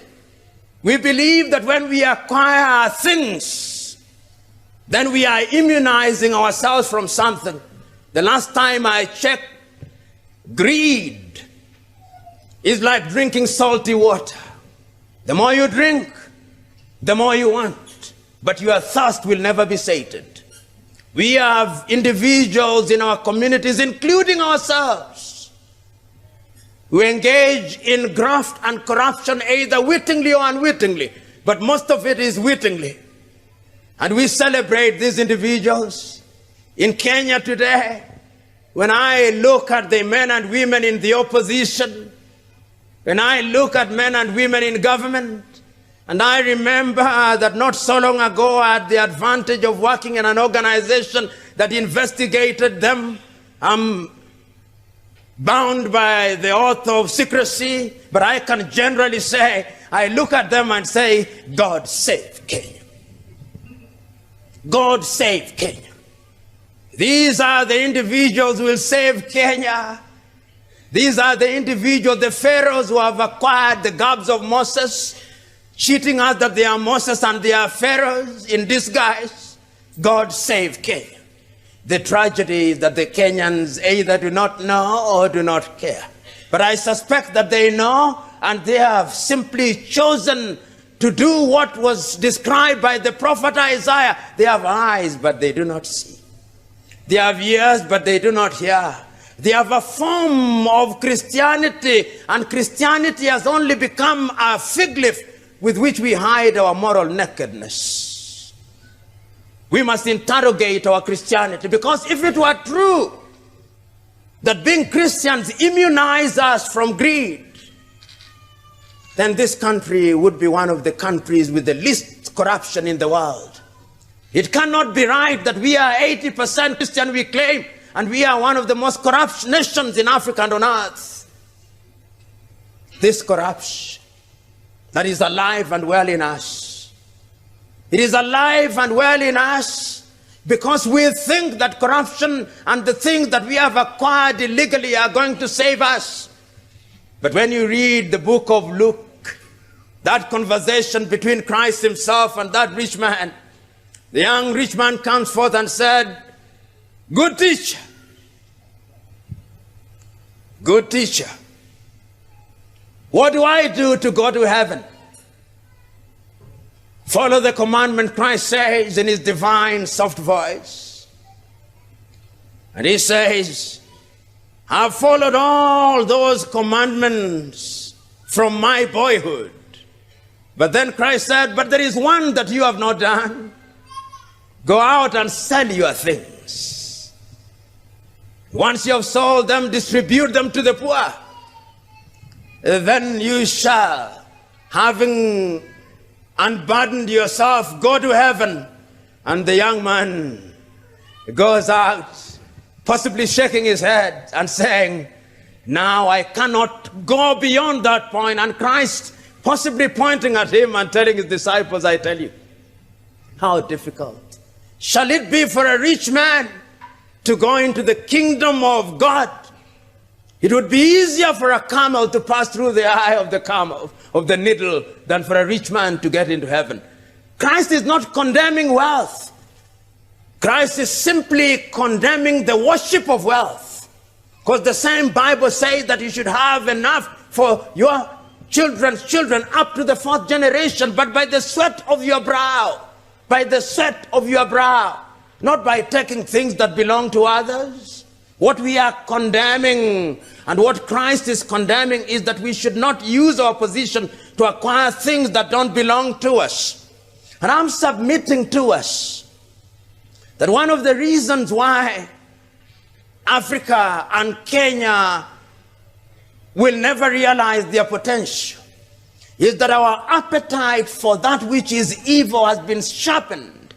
we believe that when we acquire things, then we are immunizing ourselves from something. The last time I checked, greed is like drinking salty water. The more you drink, the more you want, but your thirst will never be sated. We have individuals in our communities, including ourselves, who engage in graft and corruption either wittingly or unwittingly, but most of it is wittingly. And we celebrate these individuals. In Kenya today, when I look at the men and women in the opposition, when I look at men and women in government, and I remember that not so long ago I had the advantage of working in an organization that investigated them. I'm bound by the oath of secrecy, but I can generally say, I look at them and say, God save Kenya. God save Kenya. These are the individuals who will save Kenya. These are the individuals, the pharaohs who have acquired the garbs of Moses, cheating us that they are Moses and they are pharaohs in disguise. God save Kenya. The tragedy is that the Kenyans either do not know or do not care. But I suspect that they know, and they have simply chosen to do what was described by the prophet Isaiah. They have eyes, but they do not see. They have ears, but they do not hear. They have a form of Christianity, and Christianity has only become a fig leaf with which we hide our moral nakedness. We must interrogate our Christianity, because if it were true that being Christians immunize us from greed, then this country would be one of the countries with the least corruption in the world. It cannot be right that we are 80% Christian, we claim, and we are one of the most corrupt nations in Africa and on earth. This corruption that is alive and well in us. It is alive and well in us because we think that corruption and the things that we have acquired illegally are going to save us. But when you read the book of Luke, that conversation between Christ himself and that rich man, the young rich man comes forth and said, "Good teacher, good teacher, what do I do to go to heaven?" Follow the commandment, Christ says in his divine soft voice. And he says, "I've followed all those commandments from my boyhood." But then Christ said, "But there is one that you have not done. Go out and sell your things. Once you have sold them, distribute them to the poor. Then you shall, having unburdened yourself, go to heaven." And the young man goes out, possibly shaking his head and saying, "Now I cannot go beyond that point." And Christ possibly pointing at him and telling his disciples, "I tell you, how difficult shall it be for a rich man to go into the kingdom of God? It would be easier for a camel to pass through the eye of the camel, of the needle, than for a rich man to get into heaven." Christ is not condemning wealth. Christ is simply condemning the worship of wealth. Because the same Bible says that you should have enough for your children's children up to the 4th generation, but by the sweat of your brow. By the sweat of your brow. Not by taking things that belong to others. What we are condemning and what Christ is condemning is that we should not use our position to acquire things that don't belong to us. And I'm submitting to us that one of the reasons why Africa and Kenya will never realize their potential is that our appetite for that which is evil has been sharpened.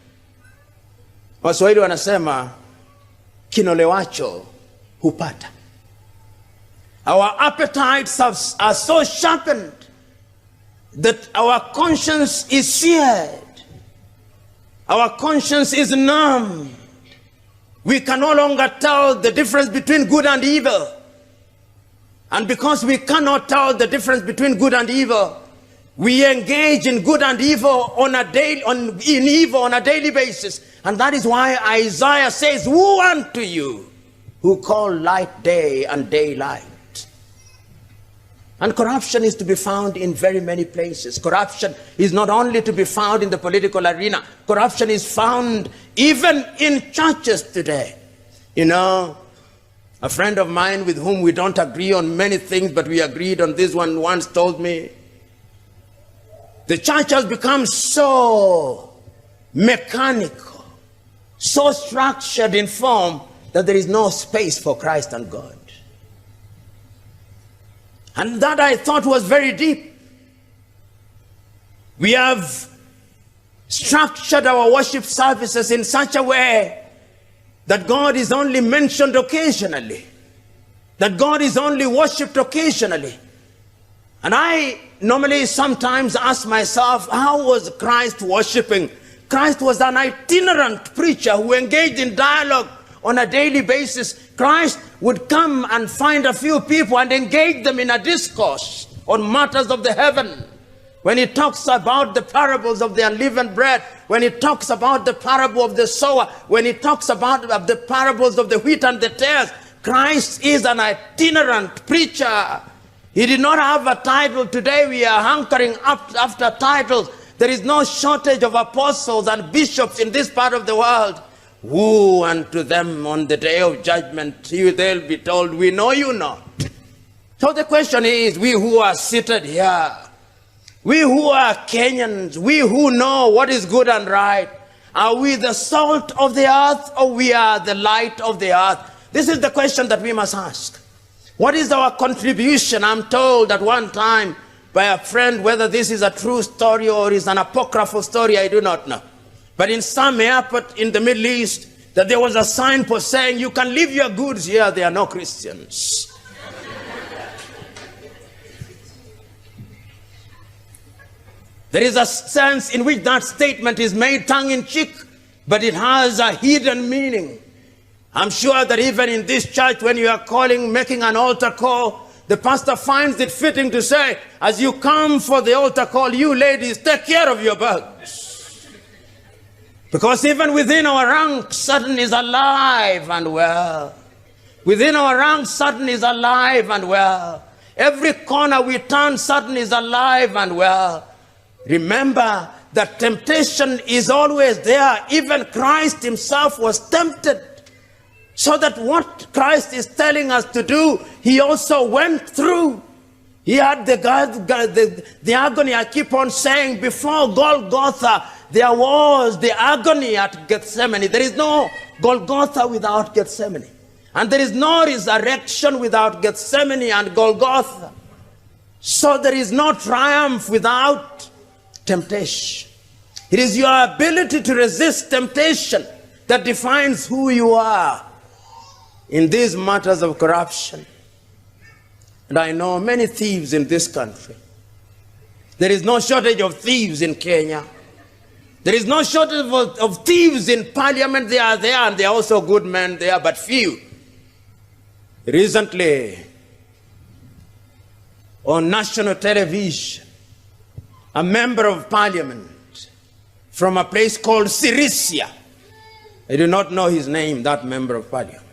Waswahili wanasema kinolewacho hupata. Our appetites are so sharpened that our conscience is seared. Our conscience is numb. We can no longer tell the difference between good and evil. And because we cannot tell the difference between good and evil, we engage in good and evil on a daily basis. And that is why Isaiah says, "Woe unto you who call light day and day light." And corruption is to be found in very many places. Corruption is not only to be found in the political arena. Corruption is found even in churches today. You know, a friend of mine with whom we don't agree on many things, but we agreed on this one, once told me, the church has become so mechanical, so structured in form, that there is no space for Christ and God. And that I thought was very deep. We have structured our worship services in such a way that God is only mentioned occasionally, that God is only worshipped occasionally. And I normally sometimes ask myself, how was Christ worshiping? Christ was an itinerant preacher who engaged in dialogue on a daily basis. Christ would come and find a few people and engage them in a discourse on matters of the heaven. When he talks about the parables of the unleavened bread, when he talks about the parable of the sower, when he talks about the parables of the wheat and the tares, Christ is an itinerant preacher. He did not have a title. Today we are hankering up after titles. There is no shortage of apostles and bishops in this part of the world. Woe unto them on the day of judgment. They'll be told, "We know you not." So the question is, we who are seated here, we who are Kenyans, we who know what is good and right, are we the salt of the earth, or we are the light of the earth? This is the question that we must ask. What is our contribution? I'm told at one time by a friend, whether this is a true story or is an apocryphal story, I do not know. But in some airport in the Middle East, that there was a signpost saying, "You can leave your goods here, they are no Christians." There is a sense in which that statement is made tongue-in-cheek, but it has a hidden meaning. I'm sure that even in this church, when you are making an altar call, the pastor finds it fitting to say, as you come for the altar call, you ladies, take care of your bags. Because even within our ranks, Satan is alive and well. Within our ranks, Satan is alive and well. Every corner we turn, Satan is alive and well. Remember that temptation is always there. Even Christ himself was tempted. So that what Christ is telling us to do, he also went through. He had the agony. I keep on saying, before Golgotha, there was the agony at Gethsemane. There is no Golgotha without Gethsemane. And there is no resurrection without Gethsemane and Golgotha. So there is no triumph without temptation. It is your ability to resist temptation that defines who you are in these matters of corruption. And I know many thieves in this country. There is no shortage of thieves in Kenya. There is no shortage of thieves in parliament. They are there, and they are also good men there, but few. Recently, on national television, a member of parliament from a place called Sirisia, I do not know his name, that member of parliament,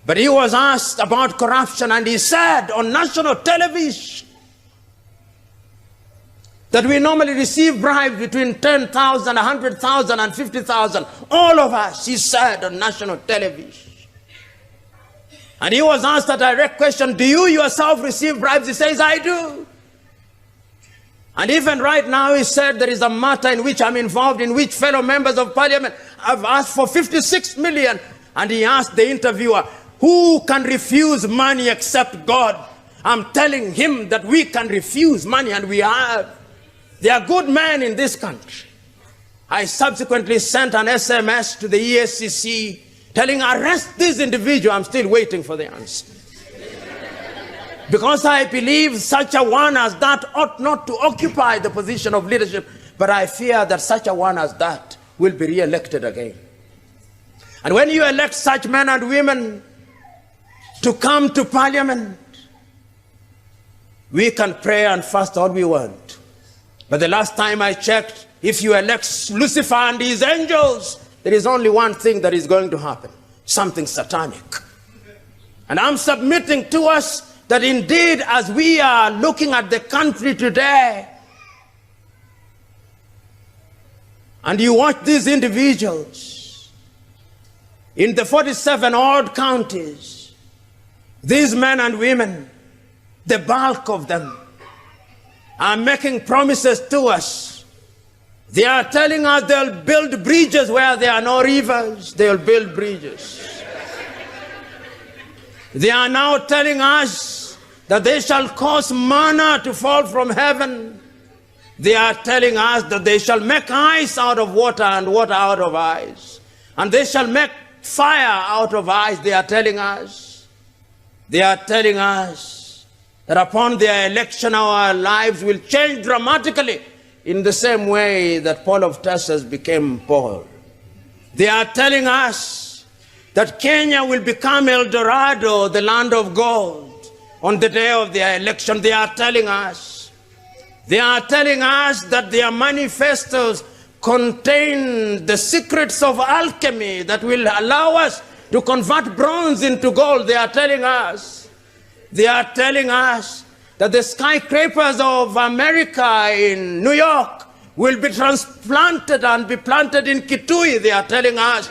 but he was asked about corruption, and he said on national television that we normally receive bribes between 10,000, 100,000 and 50,000. All of us, he said on national television. And he was asked a direct question, do you yourself receive bribes? He says, I do. And even right now, he said, there is a matter in which I'm involved, in which fellow members of parliament have asked for 56 million and he asked the interviewer, who can refuse money except God? I'm telling him that we can refuse money, and we have. There are good men in this country. I subsequently sent an SMS to the ESCC telling, arrest this individual. I'm still waiting for the answer. Because I believe such a one as that ought not to occupy the position of leadership, but I fear that such a one as that will be re-elected again. And when you elect such men and women to come to parliament, we can pray and fast all we want. But the last time I checked, if you elect Lucifer and his angels, there is only one thing that is going to happen, something satanic. And I'm submitting to us that indeed, as we are looking at the country today, and you watch these individuals in the 47 odd counties, these men and women, the bulk of them, are making promises to us. They are telling us they'll build bridges where there are no rivers. They'll build bridges. They are now telling us that they shall cause manna to fall from heaven. They are telling us that they shall make ice out of water and water out of ice. And they shall make fire out of ice, they are telling us. They are telling us that upon their election, our lives will change dramatically in the same way that Paul of Tarsus became Paul. They are telling us that Kenya will become El Dorado, the land of gold, on the day of their election. They are telling us that their manifestos contain the secrets of alchemy that will allow us to convert bronze into gold. They are telling us that the skyscrapers of America in New York will be transplanted and be planted in Kitui. They are telling us,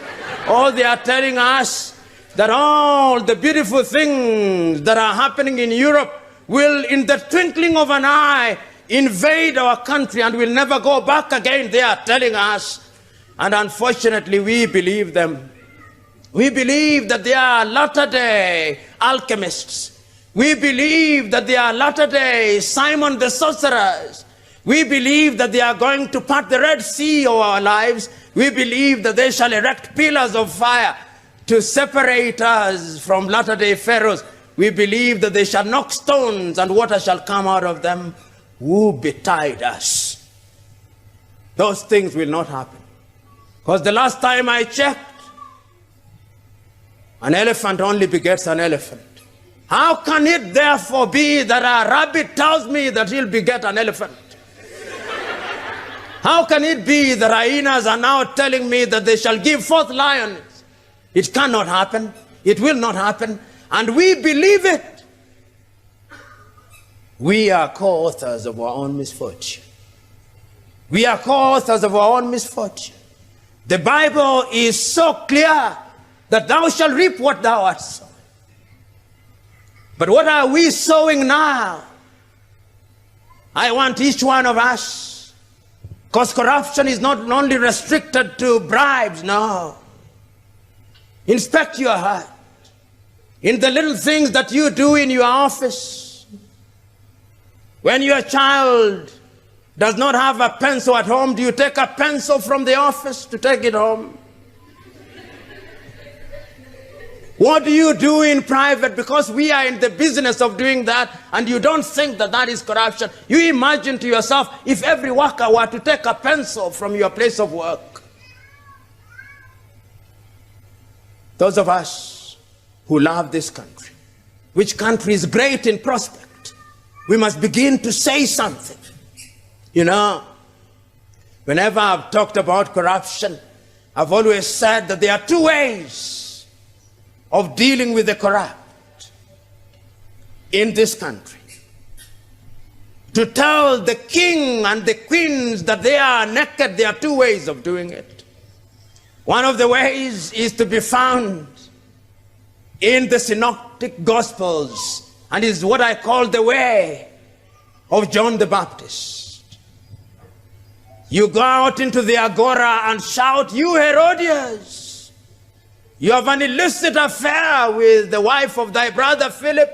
they are telling us that all the beautiful things that are happening in Europe will, in the twinkling of an eye, invade our country and will never go back again. They are telling us, and unfortunately we believe them. We believe that they are latter-day alchemists. We believe that they are latter-day Simon the sorcerers. We believe that they are going to part the Red Sea of our lives. We believe that they shall erect pillars of fire to separate us from latter-day pharaohs. We believe that they shall knock stones and water shall come out of them. Who betide us? Those things will not happen. Because the last time I checked, an elephant only begets an elephant. How can it therefore be that a rabbit tells me that he'll beget an elephant? How can it be that hyenas are now telling me that they shall give forth lions? It cannot happen. It will not happen. And we believe it. We are co-authors of our own misfortune. We are co-authors of our own misfortune. The Bible is so clear that thou shalt reap what thou hast sown. But what are we sowing now? I want each one of us, because corruption is not only restricted to bribes, no. Inspect your heart. In the little things that you do in your office, when your child does not have a pencil at home, do you take a pencil from the office to take it home? What do you do in private? Because we are in the business of doing that, and you don't think that that is corruption. You imagine to yourself, if every worker were to take a pencil from your place of work. Those of us who love this country, which country is great in prospect, we must begin to say something. You know, whenever I've talked about corruption, I've always said that there are two ways of dealing with the corrupt in this country. To tell the king and the queens that they are naked, there are two ways of doing it. One of the ways is to be found in the synoptic gospels, and is what I call the way of John the Baptist. You go out into the agora and shout, "You Herodians, You have an illicit affair with the wife of thy brother Philip.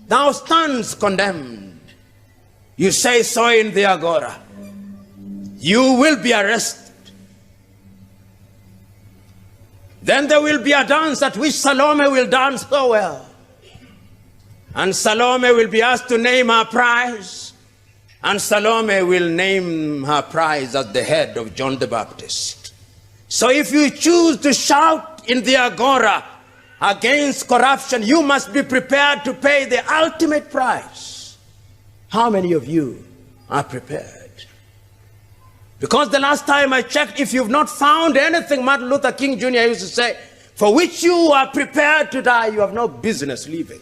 Thou stands condemned. You say so in the agora. You will be arrested. Then there will be a dance at which Salome will dance so well. And Salome will be asked to name her prize. And Salome will name her prize as the head of John the Baptist. So if you choose to shout in the agora against corruption, you must be prepared to pay the ultimate price. How many of you are prepared? Because the last time I checked, if you've not found anything, Martin Luther King Jr. used to say, for which you are prepared to die, you have no business living.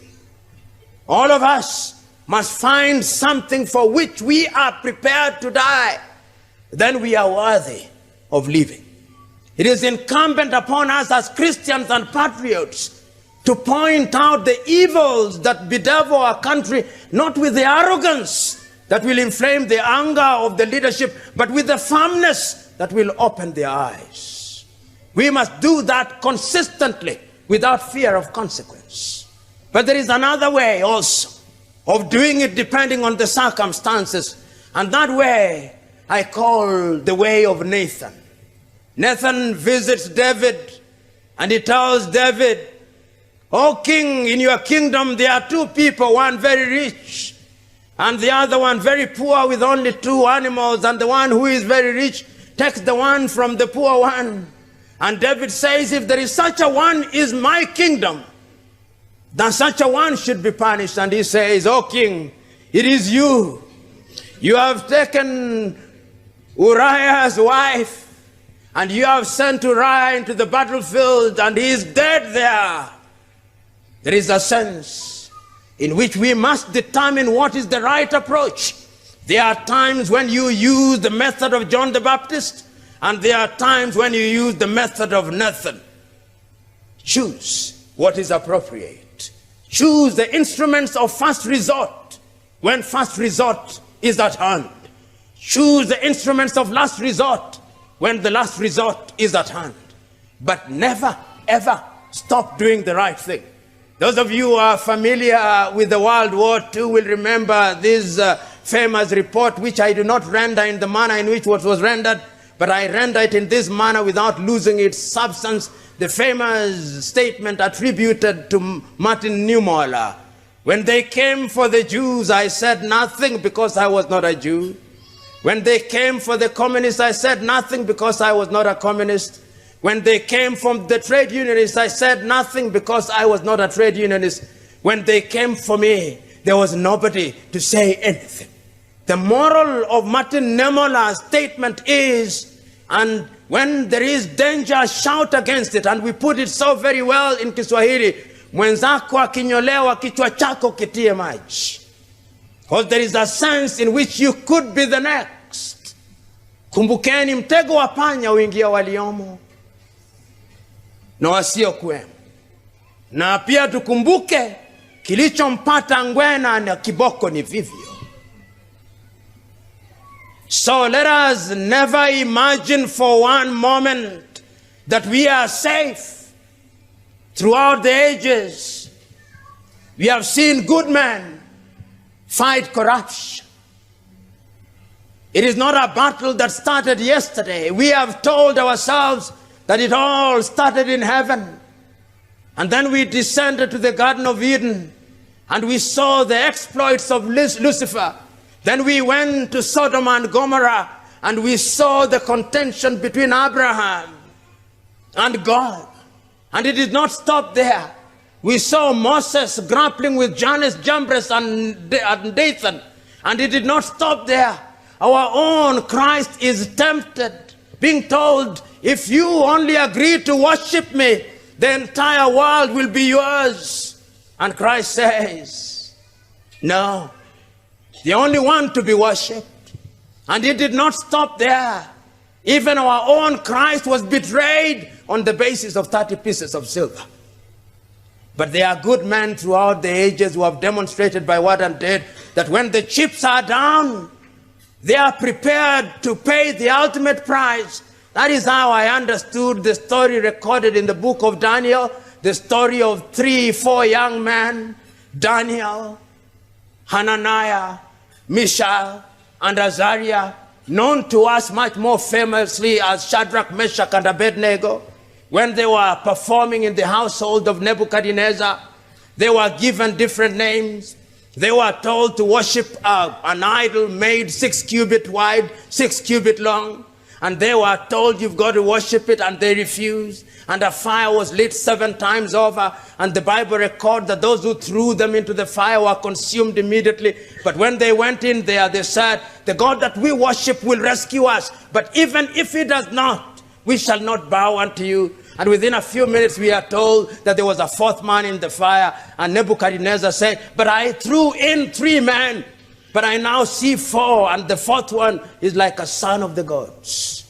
All of us must find something for which we are prepared to die. Then we are worthy of living. It is incumbent upon us as Christians and patriots to point out the evils that bedevil our country, not with the arrogance that will inflame the anger of the leadership, but with the firmness that will open their eyes. We must do that consistently without fear of consequence. But there is another way also of doing it depending on the circumstances. And that way I call the way of Nathan. Nathan visits David and he tells David, "O king, in your kingdom there are two people, one very rich and the other one very poor with only 2 animals, and the one who is very rich takes the one from the poor one." And David says, if there is such a one is my kingdom, then such a one should be punished. And he says, "O king, it is you. You have taken Uriah's wife, and you have sent Uriah into the battlefield, and he is dead there." There is a sense in which we must determine what is the right approach. There are times when you use the method of John the Baptist, and there are times when you use the method of Nathan. Choose what is appropriate. Choose the instruments of first resort when first resort is at hand. Choose the instruments of last resort when the last resort is at hand. But never, ever stop doing the right thing. Those of you who are familiar with the World War II will remember this famous report, which I do not render in the manner in which it was rendered, but I render it in this manner without losing its substance. The famous statement attributed to Martin Niemöller. When they came for the Jews, I said nothing because I was not a Jew. When they came for the communists, I said nothing because I was not a communist. When they came from the trade unionists, I said nothing because I was not a trade unionist. When they came for me, there was nobody to say anything. The moral of Martin Niemöller's statement is, and when there is danger, shout against it. And we put it so very well in Kiswahili, mwenzako akinyolewa kichwa chako kitie maji. Because there is a sense in which you could be the next. Kumbukeni mtego wa panya uingia waliomo na wasiokuwemo. Na pia tukumbuke kilichompata ngwena na kiboko ni vivyo. So let us never imagine for one moment that we are safe. Throughout the ages, we have seen good men fight corruption. It is not a battle that started yesterday. We have told ourselves that it all started in heaven. And then we descended to the Garden of Eden and we saw the exploits of Lucifer. Then we went to Sodom and Gomorrah and we saw the contention between Abraham and God. And it did not stop there. We saw Moses grappling with Jannes, Jambres and Dathan. And it did not stop there. Our own Christ is tempted, being told, if you only agree to worship me, the entire world will be yours. And Christ says, no, the only one to be worshipped. And it did not stop there. Even our own Christ was betrayed on the basis of 30 pieces of silver. But there are good men throughout the ages who have demonstrated by word and deed that when the chips are down, they are prepared to pay the ultimate price That is how I understood the story recorded in the book of Daniel, the story of 4 young men, Daniel, Hananiah, Mishael, and Azariah, known to us much more famously as Shadrach, Meshach, and Abednego. When they were performing in the household of Nebuchadnezzar, they were given different names. They were told to worship an idol made 6 cubits wide, 6 cubits long. And they were told, you've got to worship it, and they refused. And a fire was lit 7 times over. And the Bible records that those who threw them into the fire were consumed immediately. But when they went in there, they said, the God that we worship will rescue us. But even if he does not, we shall not bow unto you. And within a few minutes, we are told that there was a 4th man in the fire. And Nebuchadnezzar said, but I threw in 3 men. But I now see 4, and the 4th one is like a son of the gods.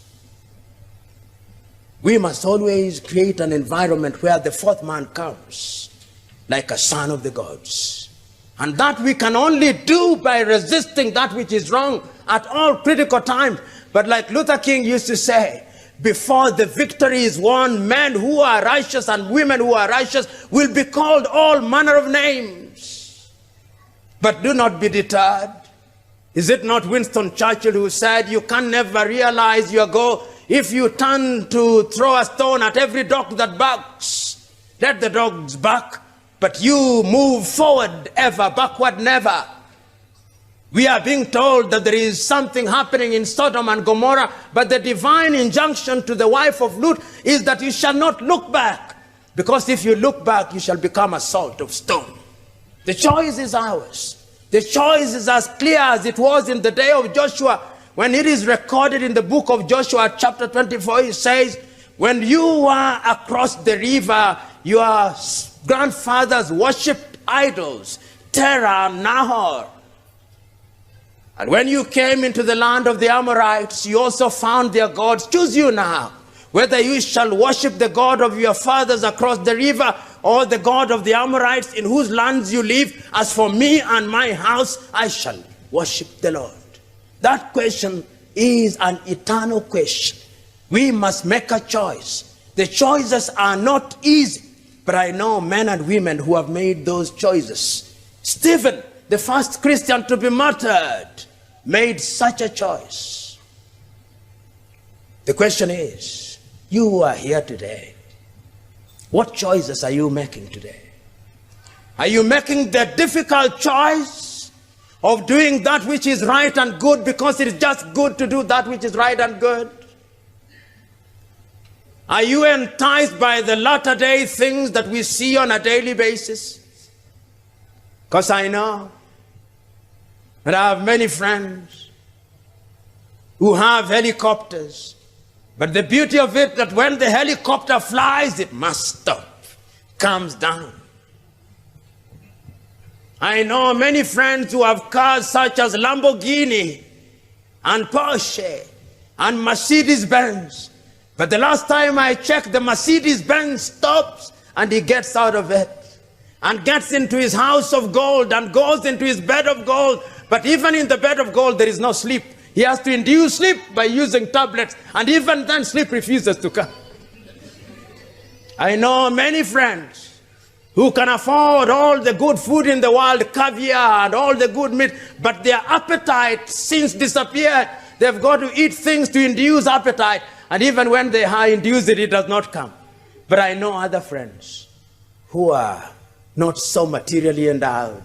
We must always create an environment where the 4th man comes like a son of the gods. And that we can only do by resisting that which is wrong at all critical times. But like Luther King used to say, before the victory is won, men who are righteous and women who are righteous will be called all manner of names. But do not be deterred. Is it not Winston Churchill who said, you can never realize your goal if you turn to throw a stone at every dog that barks? Let the dogs bark, but you move forward ever, backward never. We are being told that there is something happening in Sodom and Gomorrah, but the divine injunction to the wife of Lot is that you shall not look back, because if you look back, you shall become a salt of stone. The choice is ours. The choice is as clear as it was in the day of Joshua. When it is recorded in the book of Joshua chapter 24, it says, when you were across the river, your grandfathers worshipped idols, Terah and Nahor. And when you came into the land of the Amorites, you also found their gods. Choose you now, whether you shall worship the God of your fathers across the river, or the God of the Amorites in whose lands you live. As for me and my house, I shall worship the Lord. That question is an eternal question. We must make a choice. The choices are not easy, but I know men and women who have made those choices. Stephen, the first Christian to be martyred, made such a choice. The question is, you who are here today, what choices are you making today? Are you making the difficult choice of doing that which is right and good because it is just good to do that which is right and good? Are you enticed by the latter-day things that we see on a daily basis? Because I know that I have many friends who have helicopters. But the beauty of it, that when the helicopter flies, it must stop, comes down. I know many friends who have cars such as Lamborghini and Porsche and Mercedes-Benz. But the last time I checked, the Mercedes-Benz stops and he gets out of it and gets into his house of gold and goes into his bed of gold. But even in the bed of gold, there is no sleep. He has to induce sleep by using tablets, and even then sleep refuses to come. I know many friends who can afford all the good food in the world, caviar and all the good meat, but their appetite since disappeared. They've got to eat things to induce appetite, and even when they induce it, it does not come. But I know other friends who are not so materially endowed,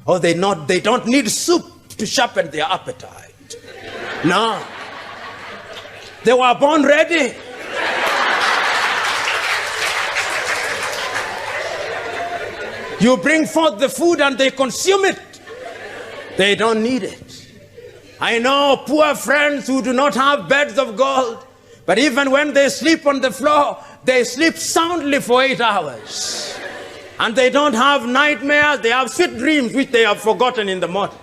or they don't need soup to sharpen their appetite. No. They were born ready. You bring forth the food and they consume it. They don't need it. I know poor friends who do not have beds of gold, but even when they sleep on the floor, they sleep soundly for 8 hours. And they don't have nightmares, they have sweet dreams which they have forgotten in the morning.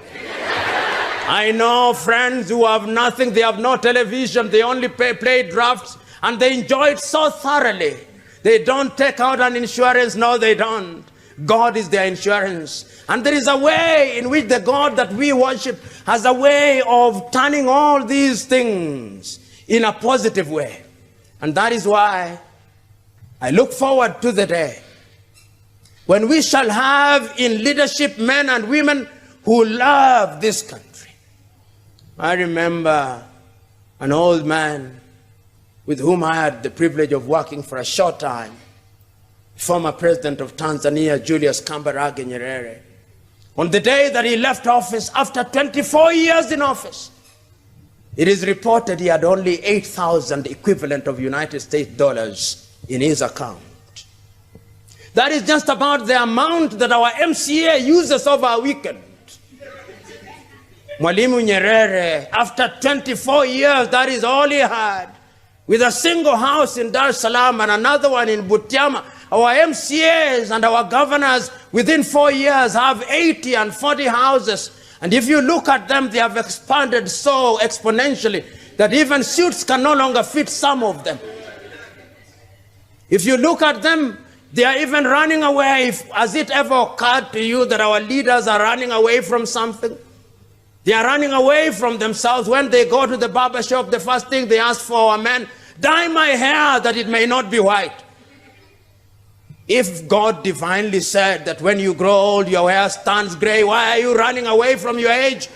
I know friends who have nothing, they have no television, they only play drafts, and they enjoy it so thoroughly. They don't take out an insurance, no they don't. God is their insurance. And there is a way in which the God that we worship has a way of turning all these things in a positive way. And that is why I look forward to the day when we shall have in leadership men and women who love this country. I remember an old man with whom I had the privilege of working for a short time, former president of Tanzania, Julius Kambarage Nyerere. On the day that he left office, after 24 years in office, it is reported he had only 8,000 equivalent of United States dollars in his account. That is just about the amount that our MCA uses over a weekend. Mwalimu Nyerere, after 24 years, that is all he had. With a single house in Dar es Salaam and another one in Butiama, our MCAs and our governors within 4 years have 80 and 40 houses. And if you look at them, they have expanded so exponentially that even suits can no longer fit some of them. If you look at them, they are even running away. Has it ever occurred to you that our leaders are running away from something? They are running away from themselves. When they go to the barber shop, the first thing they ask for, a man, dye my hair that it may not be white. If God divinely said that when you grow old, your hair turns gray, why are you running away from your age?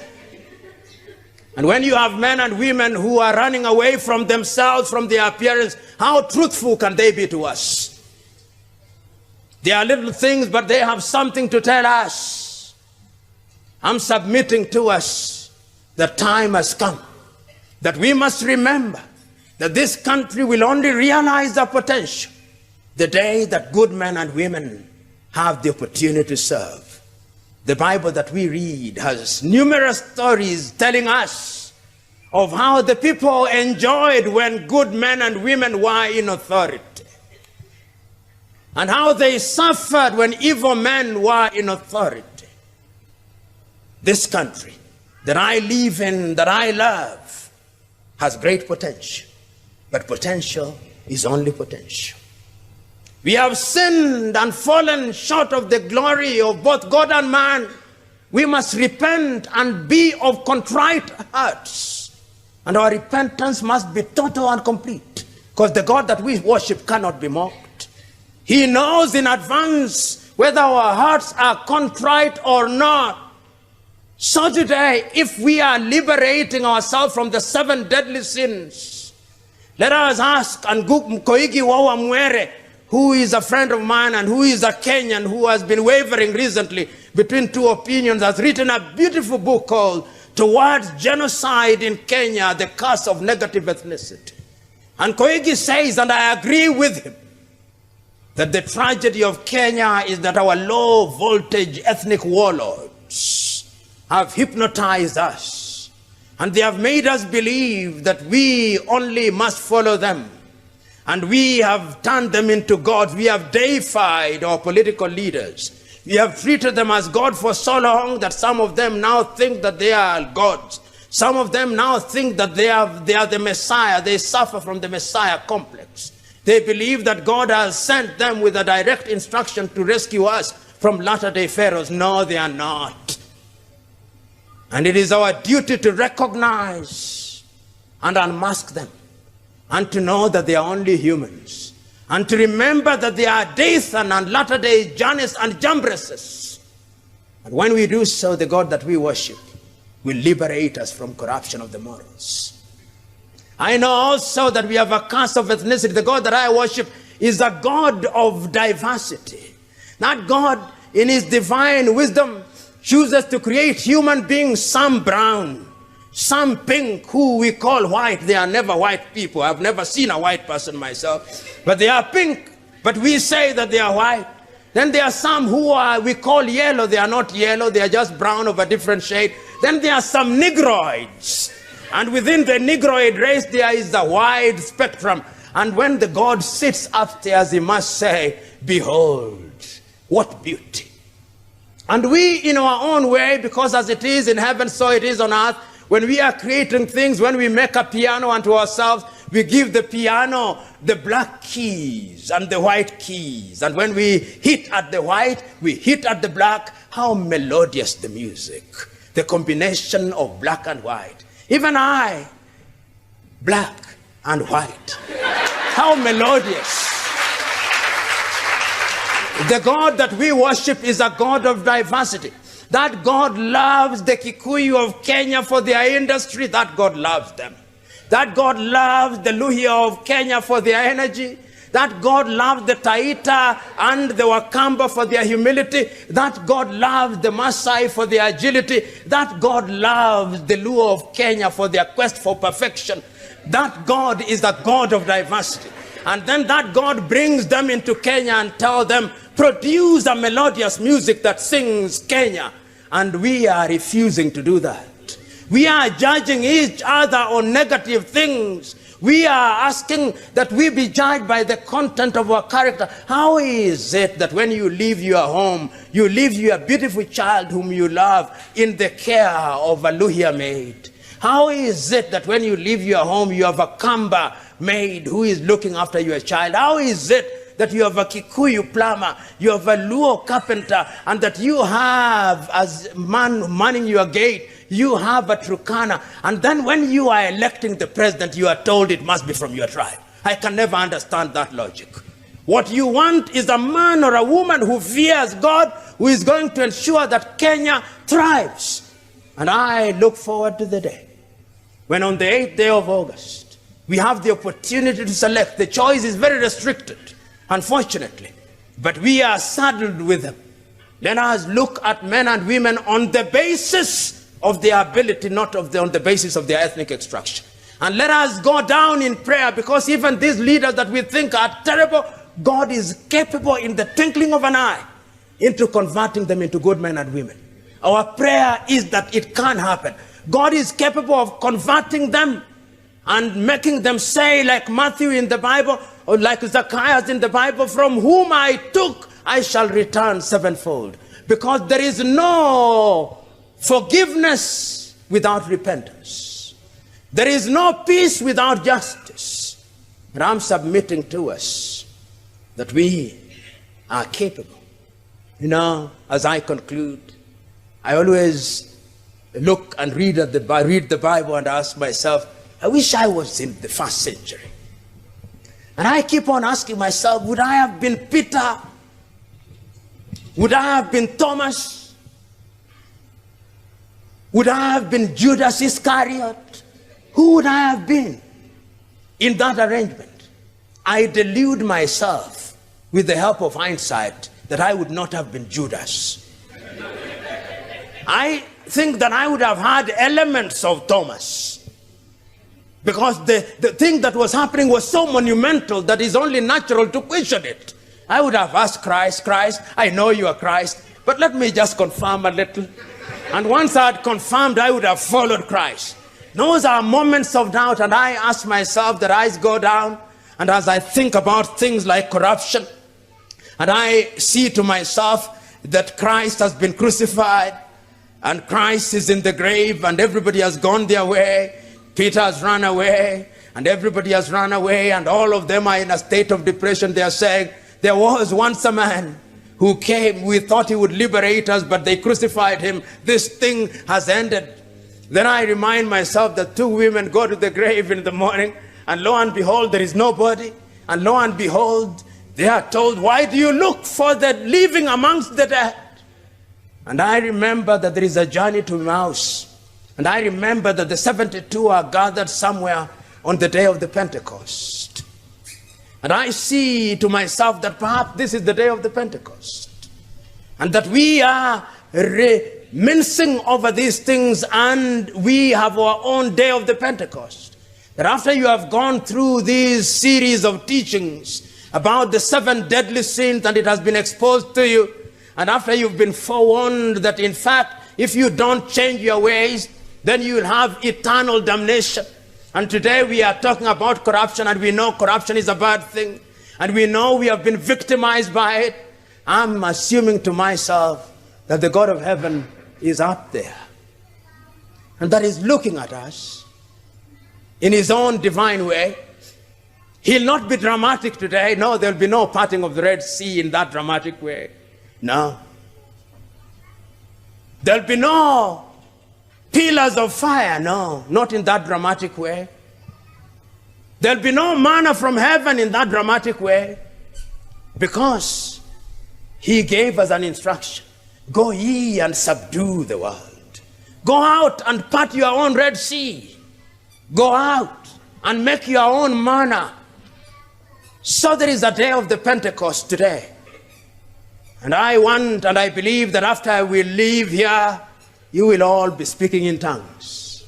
And when you have men and women who are running away from themselves, from their appearance, how truthful can they be to us? They are little things, but they have something to tell us. I'm submitting to us that time has come, that we must remember that this country will only realize their potential the day that good men and women have the opportunity to serve. The Bible that we read has numerous stories telling us of how the people enjoyed when good men and women were in authority, and how they suffered when evil men were in authority. This country that I live in, that I love, has great potential, but potential is only potential. We have sinned and fallen short of the glory of both God and man. We must repent and be of contrite hearts. And our repentance must be total and complete, because the God that we worship cannot be mocked. He knows in advance whether our hearts are contrite or not. So today, if we are liberating ourselves from the 7 deadly sins, let us ask, and Koigi Wawa Mwere, who is a friend of mine and who is a Kenyan who has been wavering recently between two opinions, has written a beautiful book called Towards Genocide in Kenya, The Curse of Negative Ethnicity. And Koigi says, and I agree with him, that the tragedy of Kenya is that our low voltage ethnic warlords have hypnotized us, and they have made us believe that we only must follow them. And we have turned them into gods. We have deified our political leaders. We have treated them as God for so long that some of them now think that they are gods. Some of them now think that they are the Messiah. They suffer from the Messiah complex. They believe that God has sent them with a direct instruction to rescue us from latter-day pharaohs. No, they are not. And it is our duty to recognize and unmask them, and to know that they are only humans, and to remember that they are Dathan and latter-day Jannes and Jambreses. And when we do so, the God that we worship will liberate us from corruption of the morals. I know also that we have a curse of ethnicity. The God that I worship is a God of diversity. That God, in his divine wisdom, chooses to create human beings, some brown, some pink, who we call white. They are never white people. I've never seen a white person myself, but they are pink, but we say that they are white. Then there are some who we call yellow. They are not yellow, they are just brown of a different shade. Then there are some negroids, and within the negroid race there is a wide spectrum. And when the God sits upstairs, he must say, behold, what beauty. And we, in our own way, because as it is in heaven, so it is on earth, when we are creating things, when we make a piano unto ourselves, we give the piano the black keys and the white keys. And when we hit at the white, we hit at the black. How melodious the music, the combination of black and white. Even I, black and white. How melodious. The God that we worship is a God of diversity. That God loves the Kikuyu of Kenya for their industry. That God loves them. That God loves the Luhya of Kenya for their energy. That God loves the Taita and the Wakamba for their humility. That God loves the Maasai for their agility. That God loves the Luo of Kenya for their quest for perfection. That God is the God of diversity. And then that God brings them into Kenya and tells them, produce a melodious music that sings Kenya. And we are refusing to do that. We are judging each other on negative things. We are asking that we be judged by the content of our character. How is it that when you leave your home, you leave your beautiful child whom you love in the care of a Luhya maid? How is it that when you leave your home, you have a Kamba maid who is looking after your child? How is it that you have a Kikuyu plumber, you have a Luo carpenter, and that you have, as man manning your gate, you have a Turkana, and then when you are electing the president, you are told it must be from your tribe. I can never understand that logic. What you want is a man or a woman who fears God, who is going to ensure that Kenya thrives. And I look forward to the day when on the 8th day of August, we have the opportunity to select. The choice is very restricted, unfortunately, but we are saddled with them. Let us look at men and women on the basis of their ability, not on the basis of their ethnic extraction. And let us go down in prayer, because even these leaders that we think are terrible, God is capable in the twinkling of an eye into converting them into good men and women. Our prayer is that it can happen. God is capable of converting them and making them say, like Matthew in the Bible, or like Zacchaeus in the Bible, from whom I took, I shall return sevenfold. Because there is no forgiveness without repentance. There is no peace without justice. And I'm submitting to us that we are capable. You know, as I conclude, I always look and read the Bible and ask myself, I wish I was in the 1st century. And I keep on asking myself, would I have been Peter? Would I have been Thomas? Would I have been Judas Iscariot? Who would I have been in that arrangement? I delude myself with the help of hindsight that I would not have been Judas. I think that I would have had elements of Thomas, because the thing that was happening was so monumental that it's only natural to question it. I would have asked Christ, I know you are Christ, but let me just confirm a little. And once I had confirmed, I would have followed Christ. Those are moments of doubt, and I ask myself, the eyes go down, and as I think about things like corruption, and I see to myself that Christ has been crucified, and Christ is in the grave, and everybody has gone their way. Peter has run away, and everybody has run away, and all of them are in a state of depression. They are saying, there was once a man who came, we thought he would liberate us, but they crucified him. This thing has ended. Then I remind myself that 2 women go to the grave in the morning, and lo and behold, there is nobody. And lo and behold, they are told, why do you look for the living amongst the dead? And I remember that there is a journey to Emmaus. And I remember that the 72 are gathered somewhere on the day of the Pentecost. And I see to myself that perhaps this is the day of the Pentecost. And that we are mincing over these things, and we have our own day of the Pentecost. That after you have gone through these series of teachings about the 7 deadly sins, and it has been exposed to you, and after you've been forewarned that in fact, if you don't change your ways, then you will have eternal damnation. And today we are talking about corruption, and we know corruption is a bad thing, and we know we have been victimized by it. I'm assuming to myself that the God of heaven is up there, and that is looking at us in his own divine way. He'll not be dramatic today. No, there'll be no parting of the Red Sea in that dramatic way. No. There'll be no pillars of fire. No, not in that dramatic way. There'll be no manna from heaven in that dramatic way, because he gave us an instruction. Go ye and subdue the world. Go out and part your own Red Sea. Go out and make your own manna. So there is a day of the Pentecost today. And I want and I believe that after we leave here, you will all be speaking in tongues.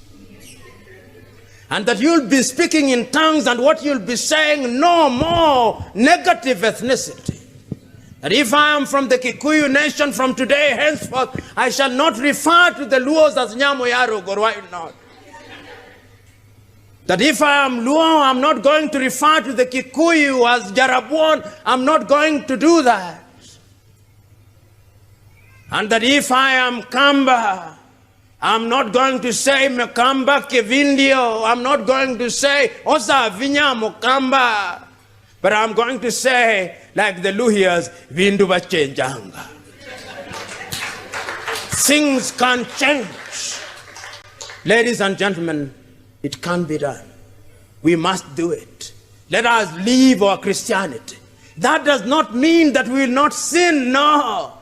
And that you'll be speaking in tongues, and what you'll be saying, no more negative ethnicity. That if I am from the Kikuyu nation, from today henceforth, I shall not refer to the Luos as Nyamoyaro Gorwai not. That if I am Luo, I'm not going to refer to the Kikuyu as Jarabuon. I'm not going to do that. And that if I am Kamba, I'm not going to say Mekamba Kevindio. I'm not going to say Osa Vinya Mokamba. But I'm going to say, like the Luhias, Vinduba Chenjanga. Things can change. Ladies and gentlemen, it can be done. We must do it. Let us live our Christianity. That does not mean that we will not sin, no.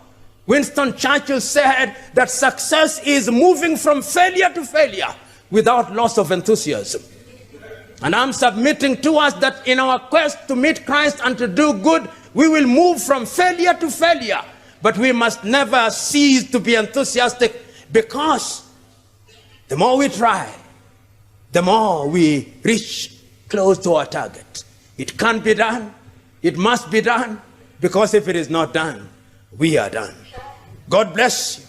Winston Churchill said that success is moving from failure to failure without loss of enthusiasm. And I'm submitting to us that in our quest to meet Christ and to do good, we will move from failure to failure. But we must never cease to be enthusiastic, because the more we try, the more we reach close to our target. It can be done. It must be done, because if it is not done, we are done. God bless you,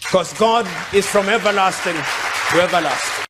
because God is from everlasting to everlasting.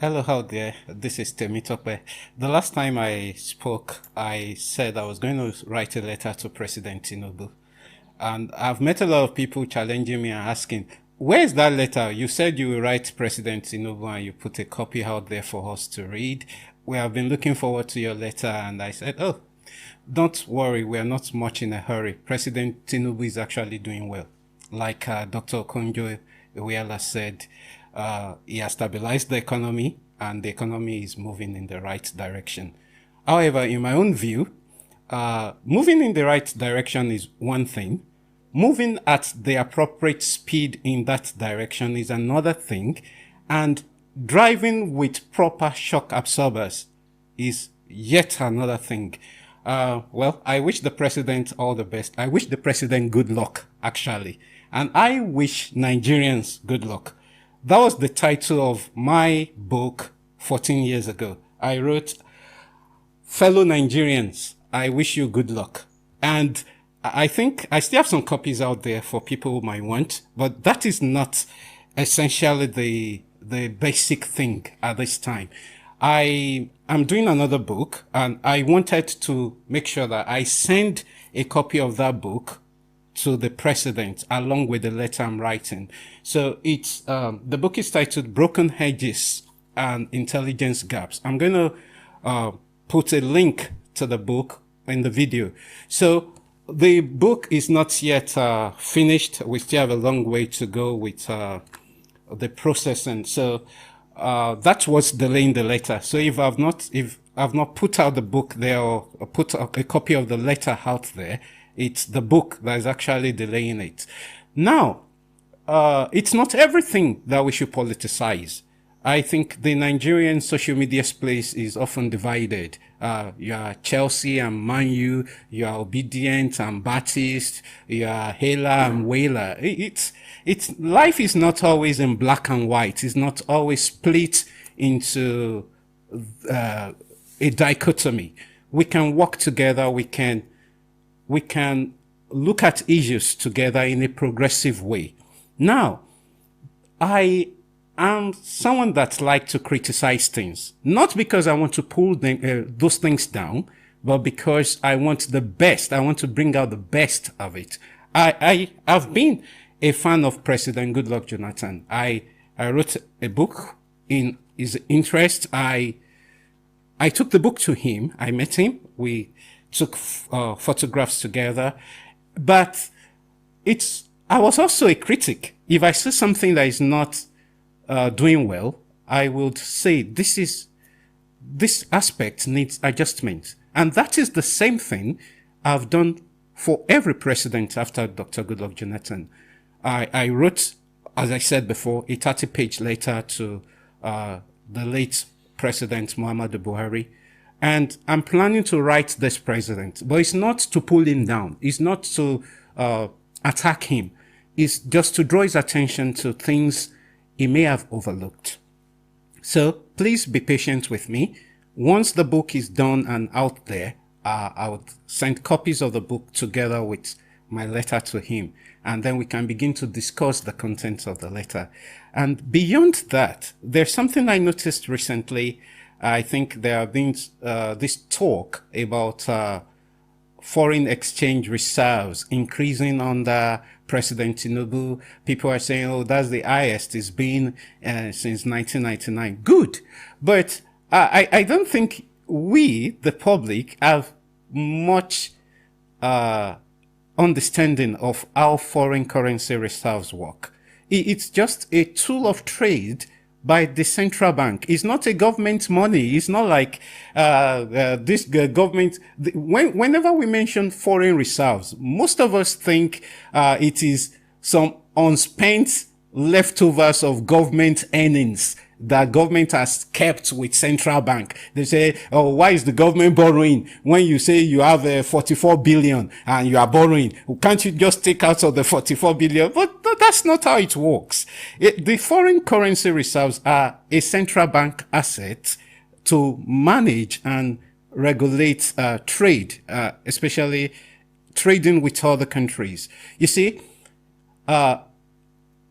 Hello out there, this is Temitope. The last time I spoke, I said I was going to write a letter to President Tinubu. And I've met a lot of people challenging me and asking, where is that letter? You said you will write President Tinubu and you put a copy out there for us to read. We have been looking forward to your letter, and I said, oh, don't worry, we are not much in a hurry. President Tinubu is actually doing well. Like Dr. Okonjo-Iweala said, he has stabilized the economy, and the economy is moving in the right direction. However, in my own view, moving in the right direction is one thing. Moving at the appropriate speed in that direction is another thing. And driving with proper shock absorbers is yet another thing. Well, I wish the president all the best. I wish the president good luck, actually. And I wish Nigerians good luck. That was the title of my book 14 years ago. I wrote, fellow Nigerians, I wish you good luck. And I think I still have some copies out there for people who might want, but that is not essentially the basic thing at this time. I am doing another book, and I wanted to make sure that I send a copy of that book to the president along with the letter I'm writing. So it's the book is titled Broken Hedges and Intelligence Gaps. I'm going to put a link to the book in the video. So the book is not yet finished. We still have a long way to go with the processing. So that's what's delaying the letter. So if I've not put out the book there, or put a copy of the letter out there, it's the book that is actually delaying it. Now, it's not everything that we should politicize. I think the Nigerian social media space is often divided. You are Chelsea and Man U, you are Obedient and Baptist, you are Hela and Wailer. Life is not always in black and white. It's not always split into a dichotomy. We can work together. We can look at issues together in a progressive way. Now, I am someone that likes to criticize things, not because I want to pull those things down, but because I want the best. I want to bring out the best of it. I've been a fan of President Goodluck Jonathan. I wrote a book in his interest. I took the book to him. I met him. We took photographs together. But I was also a critic. If I see something that is not doing well, I would say this aspect needs adjustment. And that is the same thing I've done for every president after Dr. Goodluck Jonathan. I wrote, as I said before, a 30-page letter to the late President Muhammadu Buhari. And I'm planning to write this president, but it's not to pull him down. It's not to attack him. It's just to draw his attention to things he may have overlooked. So please be patient with me. Once the book is done and out there, I would send copies of the book together with my letter to him. And then we can begin to discuss the contents of the letter. And beyond that, there's something I noticed recently. I think there have been this talk about foreign exchange reserves increasing under President Tinubu. People are saying, oh, that's the highest it's been since 1999. Good. But I don't think we, the public, have much understanding of how foreign currency reserves work. It's just a tool of trade by the central bank. It's not a government money. It's not like this government. Whenever we mention foreign reserves, most of us think it is some unspent leftovers of government earnings that government has kept with central bank. They say, oh, why is the government borrowing? When you say you have 44 billion and you are borrowing, can't you just take out of the 44 billion? But that's not how it works. The foreign currency reserves are a central bank asset to manage and regulate trade, especially trading with other countries. You see,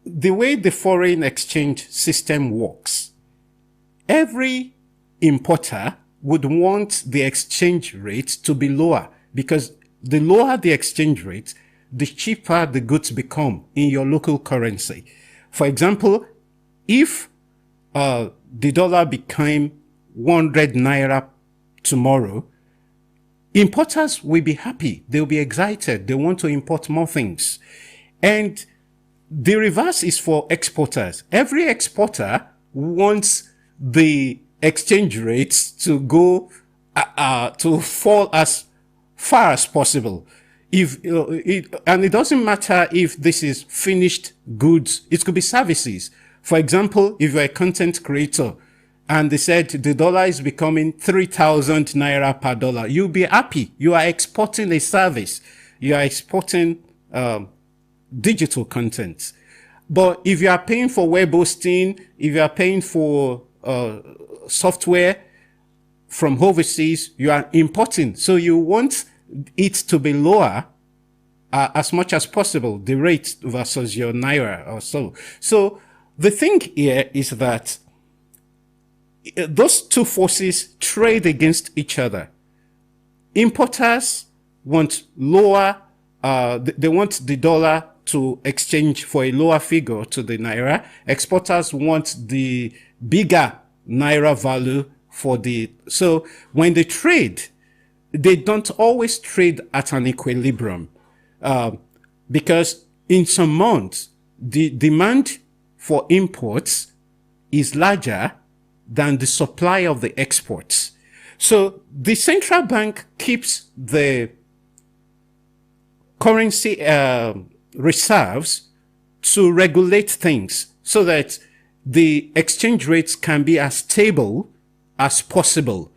the way the foreign exchange system works, every importer would want the exchange rate to be lower, because the lower the exchange rate, the cheaper the goods become in your local currency. For example, if the dollar became 100 naira tomorrow, importers will be happy. They'll be excited. They want to import more things. And the reverse is for exporters. Every exporter wants the exchange rates to go to fall as far as possible. And it doesn't matter if this is finished goods. It could be services. For example, if you're a content creator and they said the dollar is becoming 3,000 naira per dollar, you'll be happy. You are exporting a service. You are exporting digital content. But if you are paying for web hosting, if you are paying for software from overseas, you are importing. So you want it to be lower as much as possible, the rate versus your naira or so. So the thing here is that those two forces trade against each other. Importers want lower, they want the dollar to exchange for a lower figure to the naira. Exporters want the bigger naira value for so when they trade, they don't always trade at an equilibrium, because in some months, the demand for imports is larger than the supply of the exports. So the central bank keeps the currency reserves to regulate things so that the exchange rates can be as stable as possible.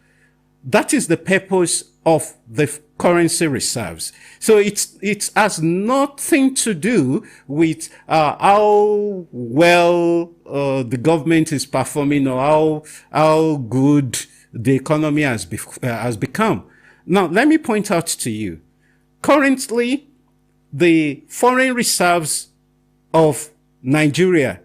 That is the purpose of the currency reserves. So it has nothing to do with how well the government is performing or how good the economy has become. Now, let me point out to you. Currently, the foreign reserves of Nigeria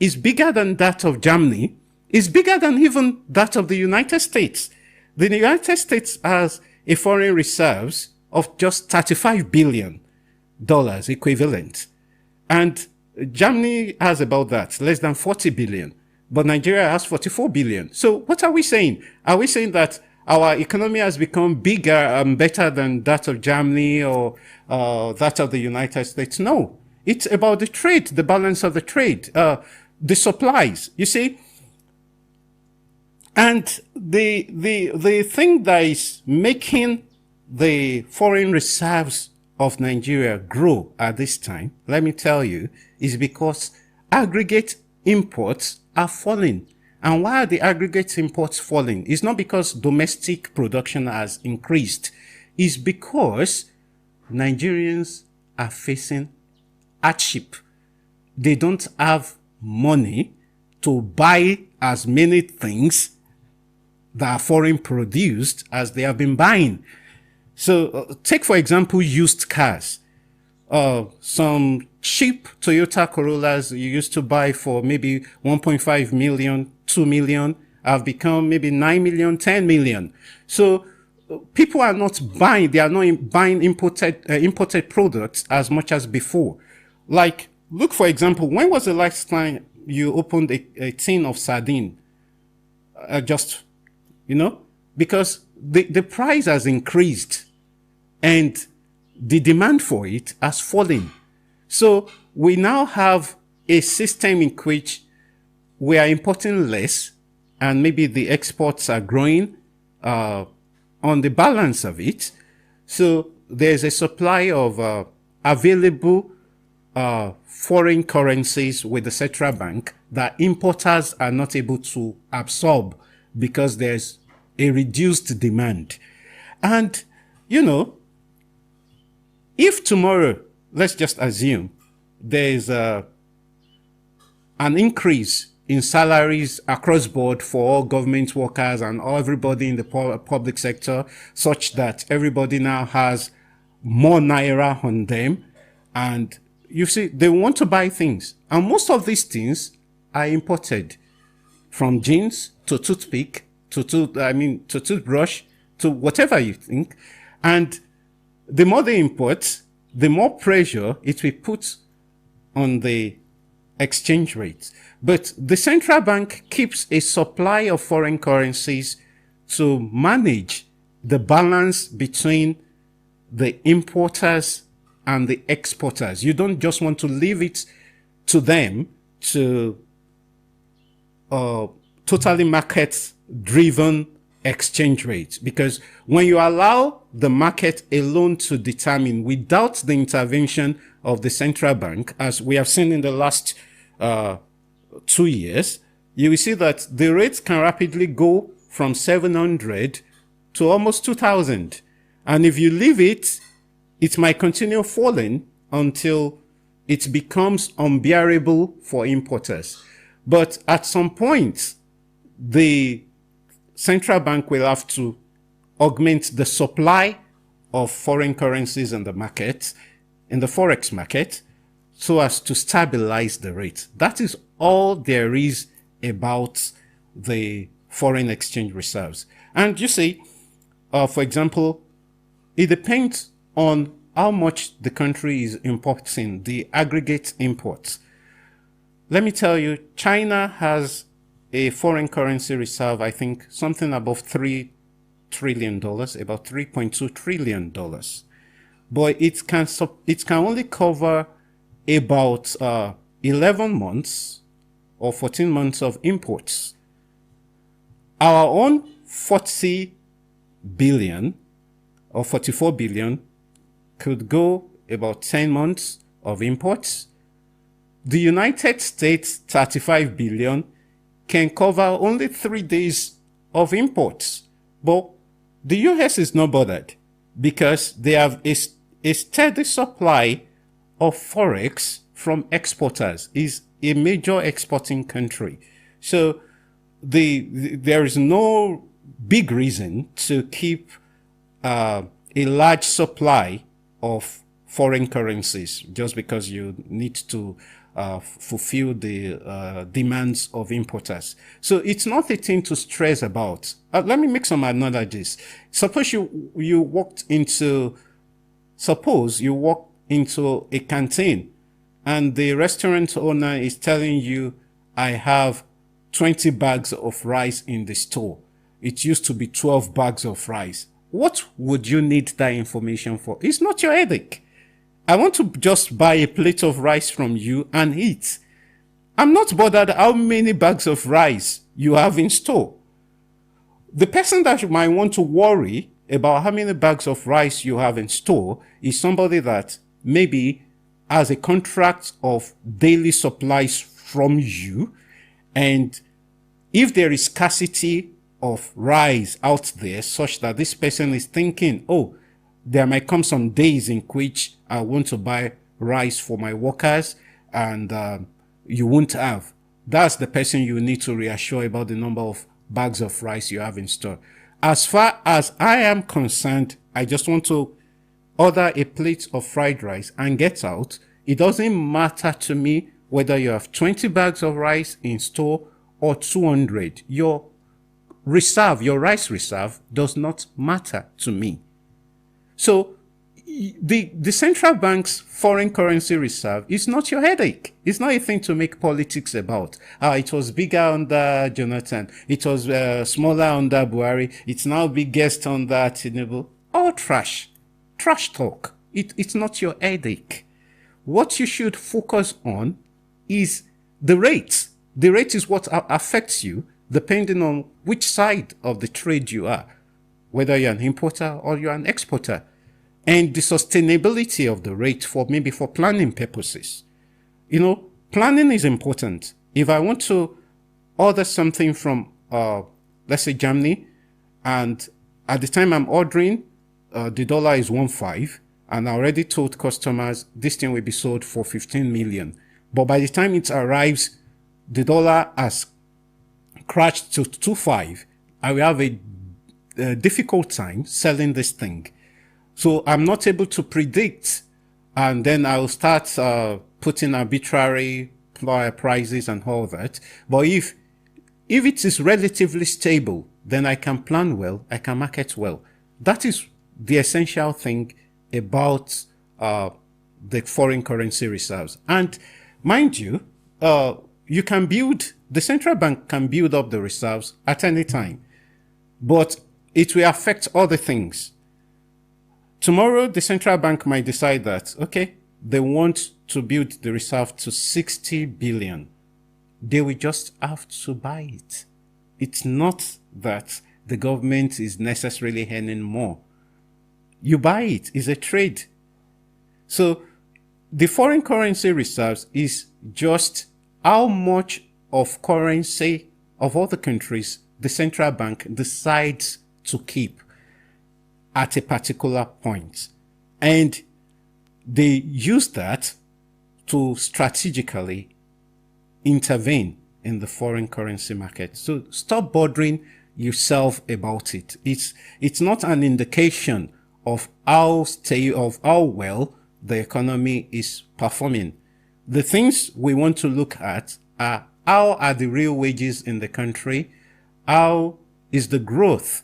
is bigger than that of Germany, is bigger than even that of the United States. The United States has a foreign reserves of just $35 billion equivalent. And Germany has about that, less than 40 billion. But Nigeria has 44 billion. So what are we saying? Are we saying that our economy has become bigger and better than that of Germany or that of the United States? No. It's about the trade, the balance of the trade, the supplies, you see. And the thing that is making the foreign reserves of Nigeria grow at this time, let me tell you, is because aggregate imports are falling. And why are the aggregate imports falling? It's not because domestic production has increased. It's because Nigerians are facing hardship. They don't have money to buy as many things that are foreign produced as they have been buying. So take, for example, used cars. Some cheap Toyota Corollas you used to buy for maybe 1.5 million, 2 million have become maybe 9 million, 10 million. So people are not buying, they are not buying imported products as much as before. Like, look, for example, when was the last time you opened a tin of sardine? Because the price has increased and the demand for it has fallen. So we now have a system in which we are importing less and maybe the exports are growing on the balance of it. So there's a supply of available foreign currencies with the central bank that importers are not able to absorb because there's a reduced demand. And, if tomorrow, let's just assume, there's an increase in salaries across board for all government workers and everybody in the public sector, such that everybody now has more naira on them, and you see, they want to buy things. And most of these things are imported, from jeans to toothpick, to toothbrush, to whatever you think. And the more they import, the more pressure it will put on the exchange rate. But the central bank keeps a supply of foreign currencies to manage the balance between the importers and the exporters. You don't just want to leave it to them to totally market-driven exchange rate, because when you allow the market alone to determine without the intervention of the central bank, as we have seen in the last 2 years, you will see that the rates can rapidly go from 700 to almost 2,000. And if you leave it, it might continue falling until it becomes unbearable for importers. But at some point, the central bank will have to augment the supply of foreign currencies in the market, in the forex market, so as to stabilize the rate. That is all there is about the foreign exchange reserves. And you see, for example, it depends on how much the country is importing, the aggregate imports. Let me tell you, China has a foreign currency reserve, I think something above $3 trillion, about $3.2 trillion. But it can only cover about 11 months or 14 months of imports. Our own 40 billion or 44 billion could go about 10 months of imports. The United States 35 billion can cover only 3 days of imports. But the US is not bothered because they have a steady supply of forex from exporters. Is a major exporting country. So there is no big reason to keep a large supply of foreign currencies just because you need to fulfill the demands of importers. So it's not a thing to stress about. Let me make some analogies. Suppose you walked into a canteen and the restaurant owner is telling you, I have 20 bags of rice in the store. It used to be 12 bags of rice. What would you need that information for? It's not your headache. I want to just buy a plate of rice from you and eat. I'm not bothered how many bags of rice you have in store. The person that might want to worry about how many bags of rice you have in store is somebody that maybe has a contract of daily supplies from you. And if there is scarcity of rice out there such that this person is thinking, oh, there might come some days in which I want to buy rice for my workers and you won't have. That's the person you need to reassure about the number of bags of rice you have in store. As far as I am concerned, I just want to order a plate of fried rice and get out. It doesn't matter to me whether you have 20 bags of rice in store or 200. Your rice reserve does not matter to me. So the central bank's foreign currency reserve is not your headache. It's not a thing to make politics about. It was bigger under Jonathan. It was smaller under Buhari. It's now biggest under Tinubu. All trash. Trash talk. It's not your headache. What you should focus on is the rate. The rate is what affects you depending on which side of the trade you are, whether you're an importer or you're an exporter, and the sustainability of the rate for planning purposes. You know, planning is important. If I want to order something from, let's say Germany, and at the time I'm ordering, the dollar is 1.5, and I already told customers this thing will be sold for 15 million. But by the time it arrives, the dollar has crashed to 2.5. I will have a difficult time selling this thing. So I'm not able to predict, and then I'll start putting arbitrary prices and all that. But if it is relatively stable, then I can plan well, I can market well. That is the essential thing about the foreign currency reserves. And mind you, the central bank can build up the reserves at any time, but it will affect other things. Tomorrow, the central bank might decide that, okay, they want to build the reserve to 60 billion. They will just have to buy it. It's not that the government is necessarily earning more. You buy it. It's a trade. So the foreign currency reserves is just how much of currency of other countries the central bank decides to keep at a particular point. And they use that to strategically intervene in the foreign currency market. So stop bothering yourself about it. It's not an indication of how well the economy is performing. The things we want to look at are how are the real wages in the country? How is the growth?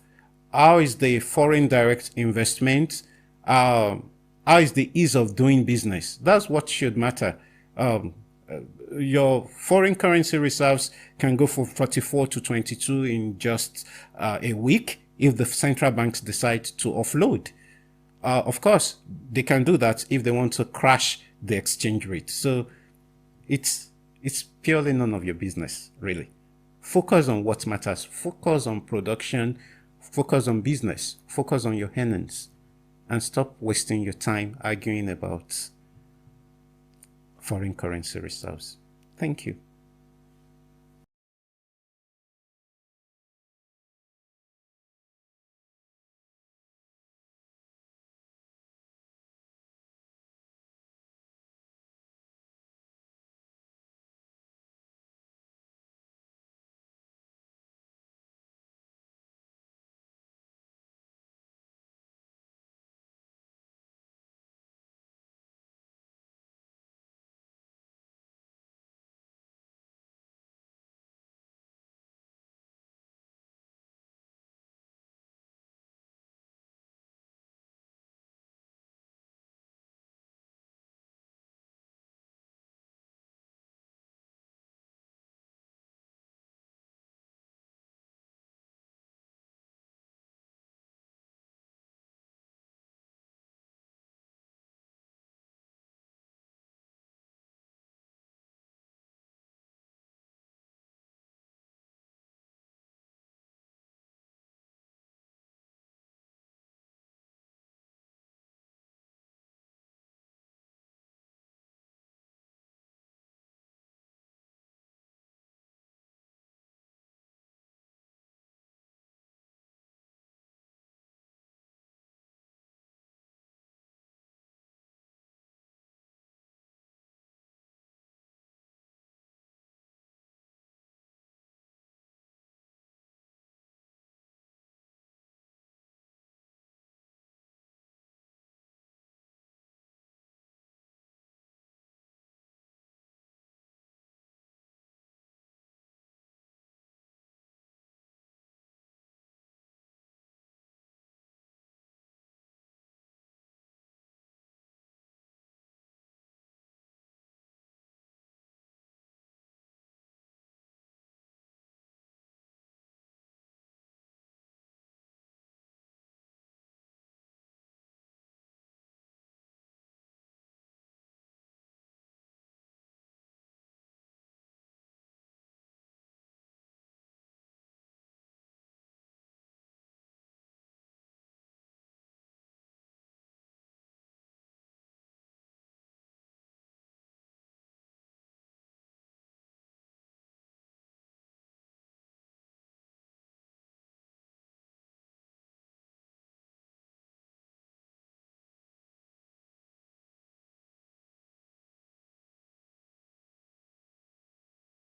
How is the foreign direct investment? How is the ease of doing business? That's what should matter. Your foreign currency reserves can go from 44 to 22 in just a week if the central banks decide to offload. Of course, they can do that if they want to crash the exchange rate. So it's purely none of your business, really. Focus on what matters. Focus on production. Focus on business. Focus on your earnings. And stop wasting your time arguing about foreign currency reserves. Thank you.